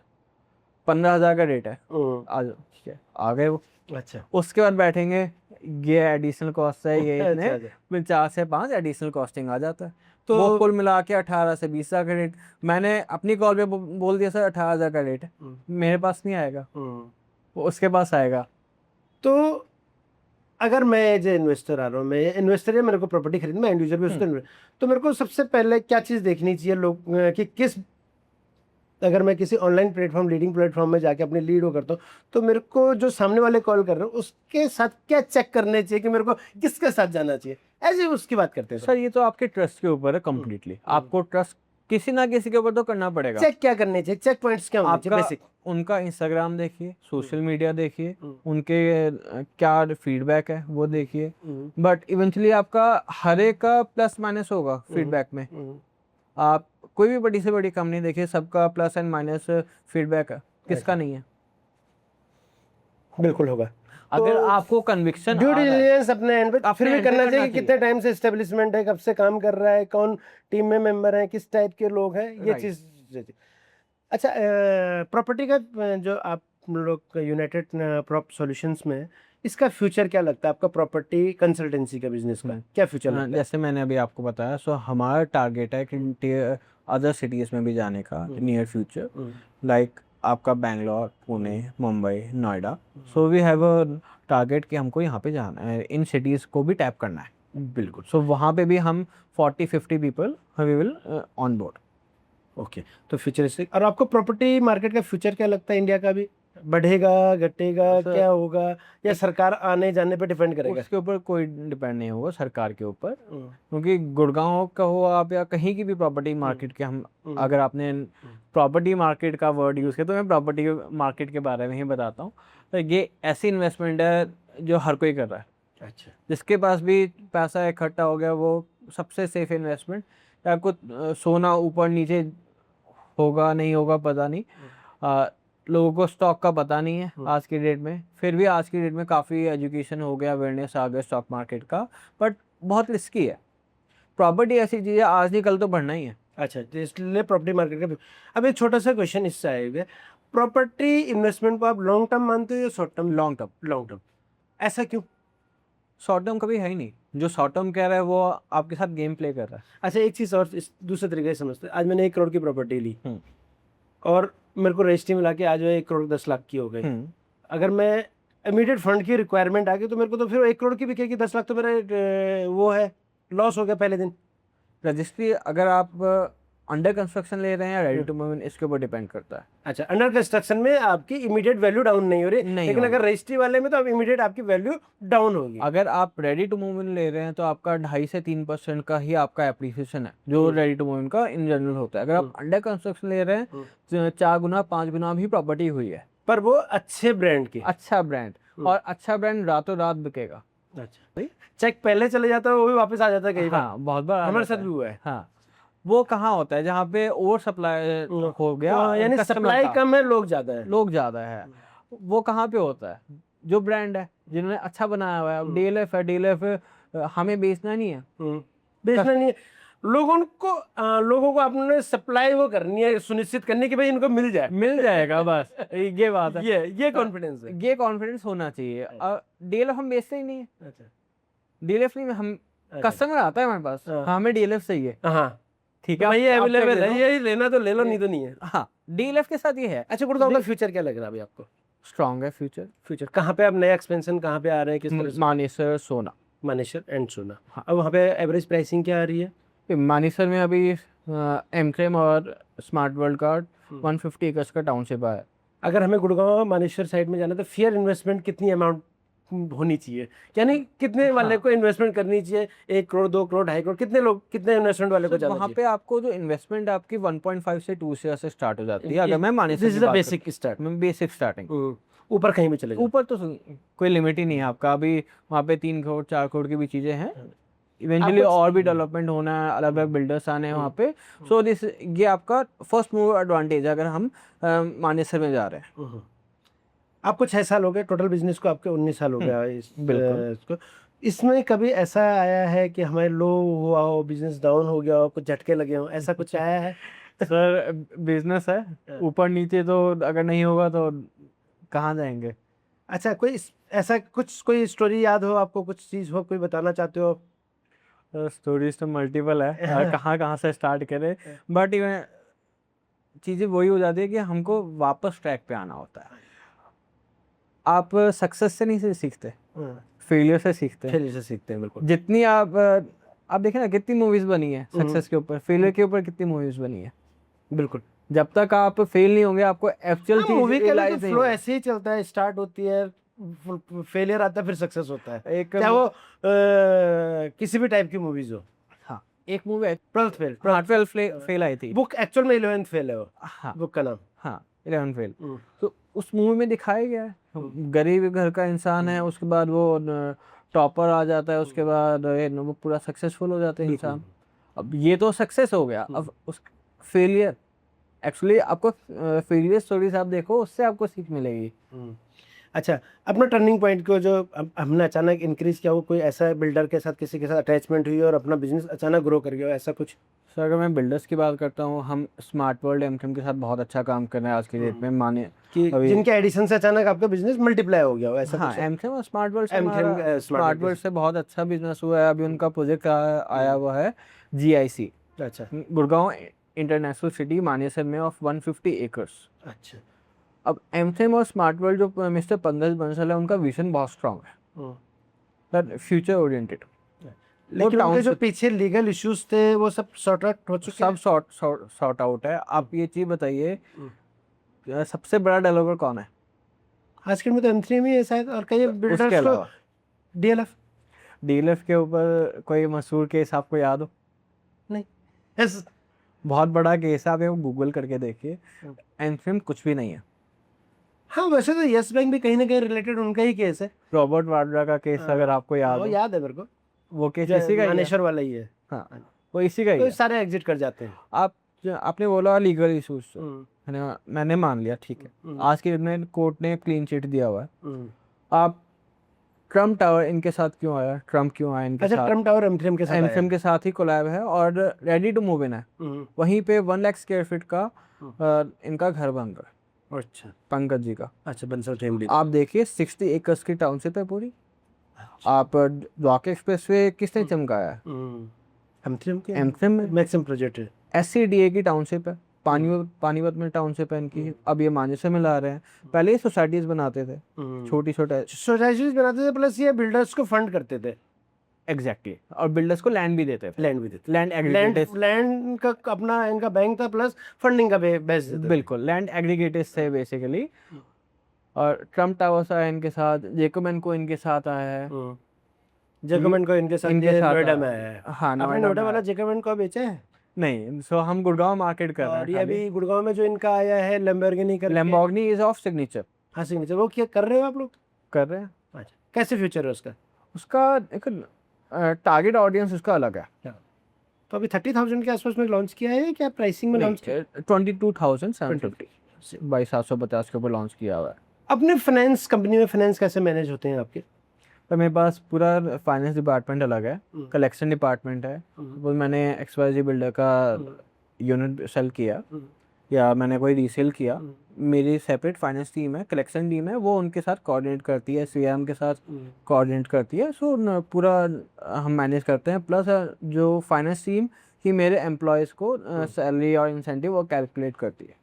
15,000 का रेट है, आ जाओ, ठीक है, आ गए वो। अच्छा। उसके बाद बैठेंगे, ये एडिशनल कॉस्ट है, ये अच्छा, इतने अच्छा। 4 से 5 एडिशनल कॉस्टिंग आ जाता है। तो वो कुल मिला के 18 से 20,000 का रेट। मैंने अपनी कॉल पे बोल दिया सर 18,000 का रेट है, मेरे पास नहीं आएगा, वो उसके पास आएगा। तो अगर मैं एज ए इन्वेस्टर आ रहा हूँ, मैं इन्वेस्टर है, मेरे को प्रॉपर्टी खरीदना, मैं एंड यूजर भी उसको, तो मेरे को सबसे पहले क्या चीज़ देखनी चाहिए लोग कि किस, अगर मैं किसी ऑनलाइन प्लेटफॉर्म, लीडिंग प्लेटफॉर्म में जाके अपनी लीड हो करता हूँ, तो मेरे को जो सामने वाले कॉल कर रहे हैं उसके साथ क्या चेक करने चाहिए कि मेरे को किसके साथ जाना चाहिए? ऐसे उसकी बात करते हैं सर। ये तो आपके ट्रस्ट के ऊपर है कम्प्लीटली। आपको ट्रस्ट किसी ना किसी के ऊपर तो करना पड़ेगा। चेक क्या करने चाहिए? चेक पॉइंट्स क्या होने चाहिए? आपका बेसिक उनका इंस्टाग्राम देखिए, सोशल मीडिया देखिए, उनके क्या फीडबैक है वो देखिए। बट इवेंचुअली आपका हर एक का प्लस माइनस होगा फीडबैक में। आप कोई भी बड़ी से बड़ी कंपनी देखिए, सबका प्लस एंड माइनस फीडबैक है, किसका नहीं है? बिल्कुल होगा। अगर आपको कन्विक्शन ड्यू डिलिजेंस अपने एंड पे फिर भी करना चाहिए। चाहिए। कितने टाइम से एस्टेब्लिशमेंट है, कब से काम कर रहा है, कौन टीम में मेंबर है, किस टाइप के लोग हैं, ये Right. चीज़। अच्छा, प्रॉपर्टी का जो आप लोग यूनाइटेड प्रॉप सॉल्यूशंस में, इसका फ्यूचर क्या लगता है आपका? प्रॉपर्टी कंसल्टेंसी का बिजनेस का क्या फ्यूचर लगता है? जैसे मैंने अभी आपको बताया, सो हमारा टारगेट है कि अदर सिटीज़ में भी जाने का नियर फ्यूचर, लाइक आपका Bangalore, Pune, Mumbai, Noida. So we have a target कि हमको यहाँ पे जाना है, इन सिटीज़ को भी टैप करना है। बिल्कुल। सो वहाँ पे भी हम 40-50 people we will on board. Okay, तो फ्यूचरिस्टिक। और आपको प्रॉपर्टी मार्केट का फ्यूचर क्या लगता है? इंडिया का भी बढ़ेगा, घटेगा, क्या होगा, या सरकार आने जाने पे डिपेंड करेगा? उसके ऊपर कोई डिपेंड नहीं होगा सरकार के ऊपर, क्योंकि गुड़गांव का हो आप या कहीं की भी प्रॉपर्टी मार्केट के, हम अगर आपने प्रॉपर्टी मार्केट का वर्ड यूज़ किया तो मैं प्रॉपर्टी मार्केट के बारे में ही बताता हूँ। तो ये ऐसी इन्वेस्टमेंट है जो हर कोई कर रहा है। अच्छा। जिसके पास भी पैसा इकट्ठा हो गया वो सबसे सेफ इन्वेस्टमेंट। आपको सोना ऊपर नीचे होगा नहीं होगा पता नहीं, लोगों को स्टॉक का पता नहीं है आज की डेट में। फिर भी आज की डेट में काफ़ी एजुकेशन हो गया, अवेयरनेस आ गया स्टॉक मार्केट का, बट बहुत रिस्की है। प्रॉपर्टी ऐसी चीज़ है, आज नहीं कल तो बढ़ना ही है। अच्छा, तो इसलिए प्रॉपर्टी मार्केट का। अब एक छोटा सा क्वेश्चन इससे आएगा, प्रॉपर्टी इन्वेस्टमेंट को आप लॉन्ग टर्म मानते हो या short term? Long term. Long term, ऐसा क्यों? शॉर्ट टर्म कभी है ही नहीं। जो शॉर्ट टर्म कह रहा है वो आपके साथ गेम प्ले कर रहा है। अच्छा, एक चीज़ और इस दूसरे तरीके से समझते हैं। आज मैंने 1 करोड़ की प्रॉपर्टी ली और मेरे को रजिस्ट्री मिला के आज वो 1 करोड़ 10 लाख की हो गई। अगर मैं इमीडिएट फंड की रिक्वायरमेंट आ गई तो मेरे को तो फिर 1 करोड़ की बिकेगी, 10 लाख तो मेरा वो है, लॉस हो गया पहले दिन। रजिस्ट्री अगर आप अंडर कंस्ट्रक्शन ले रहे हैं या रेडी टू मूव इन, इसके ऊपर डिपेंड करता है। अच्छा, अंडर कंस्ट्रक्शन में आपकी इमीडिएट वैल्यू डाउन नहीं हो रही, लेकिन अगर रजिस्ट्री वाले में तो अब इमीडिएट आपकी वैल्यू डाउन होगी। अगर आप रेडी टू मूव इन ले रहे हैं तो आपका 2.5 से 3% का ही आपका एप्रिसिएशन है, जो रेडी टू मूव इन का इन जनरल होता है। अगर आप अंडर कंस्ट्रक्शन ले रहे हैं 4 गुना 5 गुना भी प्रॉपर्टी हुई है, पर वो अच्छे ब्रांड की, अच्छा ब्रांड, और अच्छा ब्रांड रातों रात बिकेगा। अच्छा, चेक पहले चले जाता है, वो भी वापस आ जाता है कई बार। हाँ, बहुत बार हमारे साथ भी हुआ है। हाँ, वो कहाँ होता है जहाँ पे ओवर सप्लाई हो गया, यानी सप्लाई कम है, लोग ज्यादा है। लोग ज्यादा है। वो कहाँ पे होता है? जो ब्रांड है, जिन्होंने अच्छा बनाया हुआ है। अब डीएलएफ है, डीएलएफ हमें बेचना नहीं है, बेचना नहीं है लोगों को आपने सप्लाई वो करनी है, सुनिश्चित करनी कि भाई इनको मिल जाएगा बस। ये बात है, ये कॉन्फिडेंस है, ये कॉन्फिडेंस होना चाहिए। डीएलएफ हम बेचते ही नहीं है। अच्छा, डीएलएफ नहीं, हम कस्टमर आता है हमारे पास, हाँ हमें डीएलएफ चाहिए, हाँ ठीक है, भाई ये अवेलेबल है, ये लेना तो ले लो, नहीं तो नहीं है। हाँ, डीएलएफ के साथ ये है। अच्छा, गुड़गांव का फ्यूचर क्या लग रहा है अभी आपको? स्ट्रॉन्ग है फ्यूचर। कहाँ पे अब नया एक्सपेंशन कहाँ पे आ रहे हैं, किस तरह से? मानेसर, सोना। मानेसर एंड सोना। अब वहाँ पे एवरेज प्राइसिंग क्या आ रही है? मानेसर में अभी एमक्रेम और स्मार्ट वर्ल्ड का 150 एकर्स का टाउनशिप है। अगर हमें गुड़गांव मानेसर साइड में जाना तो फेयर इन्वेस्टमेंट कितनी अमाउंट होनी चाहिए, यानी कितने वाले को इन्वेस्टमेंट करनी चाहिए? 1 करोड़, 2 करोड़, 2.5 करोड़, कितने इन्वेस्टमेंट वाले को जाना वहाँ चाहिए? पे आपको जो इन्वेस्टमेंट आपकी 1.5 से 2 से स्टार्ट हो जाती है। अगर मैं Manesar this is the basic start, basic starting. ऊपर कहीं भी चले जाओ, ऊपर तो कोई लिमिट ही नहीं है आपका। अभी वहाँ पे 3 करोड़ 4 करोड़ की भी चीजें हैं। इवेंचुअली और भी डेवलपमेंट होना है, अलग अलग बिल्डर्स आने हैं वहाँ पे। सो दिस, ये आपका फर्स्ट मूव एडवांटेज है अगर हम मानेसर में जा रहे हैं। आपको 6 साल हो गए टोटल बिजनेस को, आपके 19 साल हो गया बिल्कुल। इसको। इसमें कभी ऐसा आया है कि हमारे लो हुआ हो, बिजनेस डाउन हो गया हो, कुछ झटके लगे हो, ऐसा कुछ आया है? सर, बिजनेस है, ऊपर नीचे तो अगर नहीं होगा तो कहाँ जाएंगे। अच्छा, ऐसा कोई स्टोरी याद हो आपको, कुछ चीज़ हो, कोई बताना चाहते हो? स्टोरीज तो मल्टीपल है, कहाँ कहाँ से स्टार्ट करें, बट इवन चीज़ें वही हो जाती है कि हमको वापस ट्रैक पे आना होता है। आप सक्सेस से नहीं सीखते, फेलियर से सीखते हैं। बिल्कुल। जितनी आप देखें ना, कितनी मूवीज बनी है सक्सेस के ऊपर, फेलियर के ऊपर कितनी मूवीज बनी है। बिल्कुल, जब तक आप फेल नहीं होंगे आपको एक्चुअल चीज मूवी का रियलाइज तो नहीं फ्लो होगा। ऐसे ही चलता है, स्टार्ट होती है, फेलियर आता है, फिर सक्सेस होता है, एक चाहे वो किसी भी टाइप की मूवीज हो। हाँ, एक मूवी है 12th फेल, 12 फेल आई थी। बुक एक्चुअल में 11th फेल है वो, हाँ, बुक का नाम। हाँ, 11 फेल। तो उस मूवी में दिखाया गया है, गरीब घर का इंसान है, उसके बाद वो टॉपर आ जाता है, उसके बाद वो पूरा सक्सेसफुल हो जाता है इंसान। अब ये तो सक्सेस हो गया, अब उस फेलियर, एक्चुअली आपको फेलियर स्टोरीज आप देखो, उससे आपको सीख मिलेगी। अच्छा, अपना टर्निंग पॉइंट को जो हमने अचानक इंक्रीज किया, वो कोई ऐसा बिल्डर के साथ, किसी के साथ अटैचमेंट हुई और अपना बिजनेस अचानक ग्रो कर गया, ऐसा कुछ? सर, अगर मैं बिल्डर्स की बात करता हूँ, हम स्मार्ट वर्ल्ड एमकेम के साथ बहुत अच्छा काम कर रहे हैं आज की डेट में। माने कि जिनके एडिशन से अचानक आपका बिजनेस मल्टीप्लाई हो गया हो, ऐसा हाँ, कुछ? एमकेम और स्मार्ट वर्ल्ड स्मार्ट वर्ल्ड से बहुत अच्छा बिजनेस हुआ है। अभी उनका प्रोजेक्ट आया हुआ है GIC, अच्छा, गुड़गांव इंटरनेशनल सिटी मानेसर में, ऑफ 150 एकर्स। अच्छा। अब एमकेम और स्मार्ट वर्ल्ड जो मिस्टर पंकज बंसल है, उनका विजन बहुत स्ट्रांग है, दैट फ्यूचर ओरिएंटेड। लेकिन उनके जो पीछे लीगल इश्यूज थे वो सब सॉर्ट आउट हो चुके हैं? सब सॉर्ट आउट है। आप ये चीज बताइए, सबसे बड़ा डेवलपर कौन है आज के में? तो M3 में है शायद, और कई बिल्डर्स उसके को अलावा? डीएलएफ के ऊपर कोई मशहूर केस आपको याद हो? नहीं। बहुत बड़ा केस है, आप वो गूगल करके देखिए, एमफिम कुछ भी नहीं है। हाँ, वैसे तो यस बैंक भी कहीं ना कहीं रिलेटेड उनका ही केस है, रॉबर्ट वाड्रा का केस, अगर आपको याद वो हो। याद है मेरे को, वो केस इसी का ही है। मानेसर वाला ही है। हाँ, वो इसी का ही तो है। सारे एग्जिट कर जाते हैं। आपने बोला लीगल इशूज, मैंने मान लिया, ठीक है। आज के दिन कोर्ट ने क्लीन चिट दिया हुआ है। आप ट्रम्प टावर इनके साथ क्यों आया? ट्रम्प क्यों आया इनके साथ? ट्रम्प टावर एमफ्रेम के साथ एमफ्रेम के साथ ही कोलैब है और रेडी टू मूव इन है। वहीं पे 1 लाख स्क्वायर फीट का इनका घर बन रहा है। अच्छा, पंकज जी का। अच्छा, बंसल फैमिली। आप देखिए 60 एकर्स की टाउनशिप है पूरी। आप द्वारका एक्सप्रेस वे किसने चमकाया है? एमफ्रेम में मैक्सिमम प्रोजेक्ट है। SCDA की टाउनशिप है, पानीपत में टाउनशिप है इनकी। अब ये मानेसर में ला रहे हैं। पहले ये सोसाइटीज बनाते थे, छोटी सोसाइटीज बनाते थे, प्लस ये बिल्डर्स को फंड करते थे। एग्जैक्टली, और बिल्डर्स को लैंड भी देते थे। लैंड का अपना इनका बैंक था, प्लस फंडिंग का बेस देते थे। बिल्कुल, लैंड एग्रीगेटर्स थे बेसिकली। और ट्रम्प टावर्स आया इनके साथ, जेकोमेन को इनके साथ आया है। जेकोमेन को इनके साथ नोएडा में आया है। हाँ, नोएडा वाला जेकोमेन को बेचा है? नहीं, सो हम गुड़गांव मार्केट कर रहे हैं। और ये अभी गुड़गांव में जो इनका आया है लैम्बोर्गिनी का, लैम्बोर्गिनी इज ऑफ सिग्नेचर। हाँ, सिग्नेचर, वो क्या कर रहे हो आप लोग? कर रहे हैं। अच्छा, कैसे फ्यूचर है उसका? उसका एक टारगेट ऑडियंस उसका अलग है। तो अभी 30,000 के आसपास में लॉन्च किया है, क्या प्राइसिंग में लॉन्च किया? 22,750 22,750 के ऊपर लॉन्च किया हुआ है। अपने फाइनेंस कंपनी में फाइनेंस कैसे मैनेज होते हैं आपके? तो मेरे पास पूरा फाइनेंस डिपार्टमेंट अलग है, कलेक्शन डिपार्टमेंट है। वो मैंने XYZ बिल्डर का यूनिट सेल किया या मैंने कोई रीसेल किया, मेरी सेपरेट फाइनेंस टीम है, कलेक्शन टीम है, वो उनके साथ कोऑर्डिनेट करती है, CRM के साथ कोऑर्डिनेट करती है। सो पूरा हम मैनेज करते हैं। प्लस जो फाइनेंस टीम ही मेरे एम्प्लॉयज़ को सैलरी और इंसेंटिव वो कैलकुलेट करती है।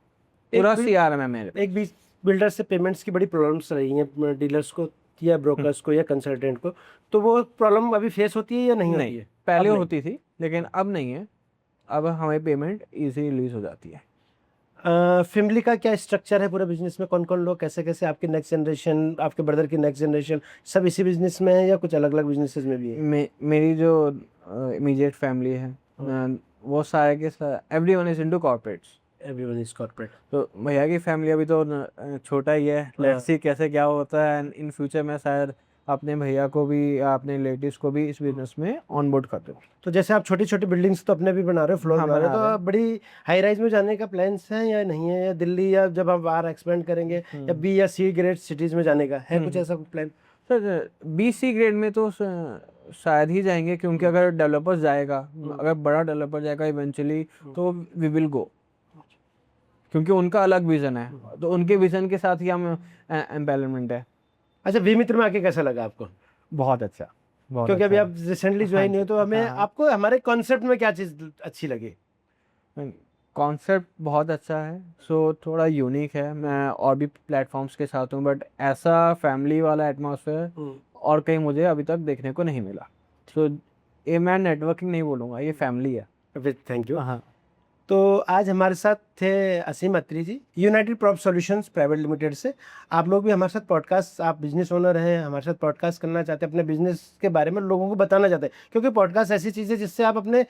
पूरा CRM है मेरे। एक बीच बिल्डर से पेमेंट्स की बड़ी प्रॉब्लम्स रही हैं डीलर्स को या ब्रोकर्स को या कंसल्टेंट को, तो वो प्रॉब्लम अभी फेस होती है या नहीं होती है? पहले होती थी लेकिन अब नहीं है। अब हमें पेमेंट इजी रिलीज हो जाती है। फैमिली का क्या स्ट्रक्चर है पूरे बिजनेस में? कौन कौन लोग, कैसे कैसे, आपके नेक्स्ट जनरेशन, आपके ब्रदर की नेक्स्ट जनरेशन, सब इसी बिजनेस में है या कुछ अलग अलग बिजनेसेस में भी है? मेरी जो इमीडिएट फैमिली है वो सारे के सारे everyone is into corporates. Everyone is corporate. तो भैया की फैमिली अभी तो छोटा ही है। लेट्स सी कैसे क्या होता है। एंड इन फ्यूचर में शायद अपने भैया को भी या अपने रिलेटिव्स को भी इस बिजनेस में ऑन बोर्ड करते हो। तो जैसे आप छोटी छोटी बिल्डिंग्स तो अपने भी बना रहे हो, फ्लोर हाँ, बना रहे हो, बना तो रहे आप बड़ी हाई राइज में जाने का प्लान्स है या नहीं है, या दिल्ली या जब आप बाहर एक्सपेंड करेंगे या B या C ग्रेड सिटीज में जाने का है कुछ ऐसा प्लान? सर BC ग्रेड में तो शायद ही जाएंगे, क्योंकि अगर डेवलपर जाएगा, अगर बड़ा डेवलपर जाएगा इवेंचुअली तो वी विल गो, क्योंकि उनका अलग विजन है। तो उनके विजन के साथ ही हम एम्पेवरमेंट है। अच्छा, V मित्र में आके कैसा लगा आपको? बहुत अच्छा, बहुत क्योंकि अभी अच्छा। आप रिसेंटली ज्वाइन हुए, तो हमें आपको हमारे कॉन्सेप्ट में क्या चीज़ अच्छी लगी? कॉन्सेप्ट बहुत अच्छा है। सो थोड़ा यूनिक है। मैं और भी प्लेटफॉर्म्स के साथ हूँ, बट ऐसा फैमिली वाला एटमॉस्फेयर और कहीं मुझे अभी तक देखने को नहीं मिला। सो ये मैं नेटवर्किंग नहीं बोलूँगा, ये फैमिली है। Thank you. हाँ। तो आज हमारे साथ थे Aseem Atri ji, United Prop Solutions Private Limited से। आप लोग भी हमारे साथ पॉडकास्ट, आप बिजनेस ओनर हैं, हमारे साथ पॉडकास्ट करना चाहते हैं, अपने बिजनेस के बारे में लोगों को बताना चाहते हैं, क्योंकि पॉडकास्ट ऐसी चीज़ है जिससे आप अपने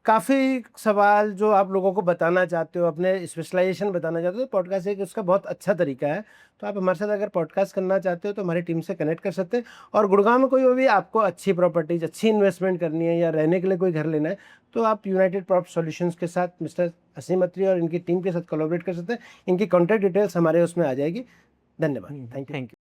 काफ़ी सवाल जो आप लोगों को बताना चाहते हो, अपने स्पेशलाइजेशन बताना चाहते हो, तो पॉडकास्ट एक उसका बहुत अच्छा तरीका है। तो आप हमारे साथ अगर पॉडकास्ट करना चाहते हो तो हमारी टीम से कनेक्ट कर सकते हैं। और गुड़गांव में कोई भी आपको अच्छी प्रॉपर्टीज, अच्छी इन्वेस्टमेंट करनी है या रहने के लिए कोई घर लेना है, तो आप यूनाइटेड प्रॉप सॉल्यूशंस के साथ मिस्टर असीम अत्री और इनकी टीम के साथ कोलैबोरेट कर सकते हैं। इनकी कॉन्टैक्ट डिटेल्स हमारे उसमें आ जाएगी। धन्यवाद। Thank you.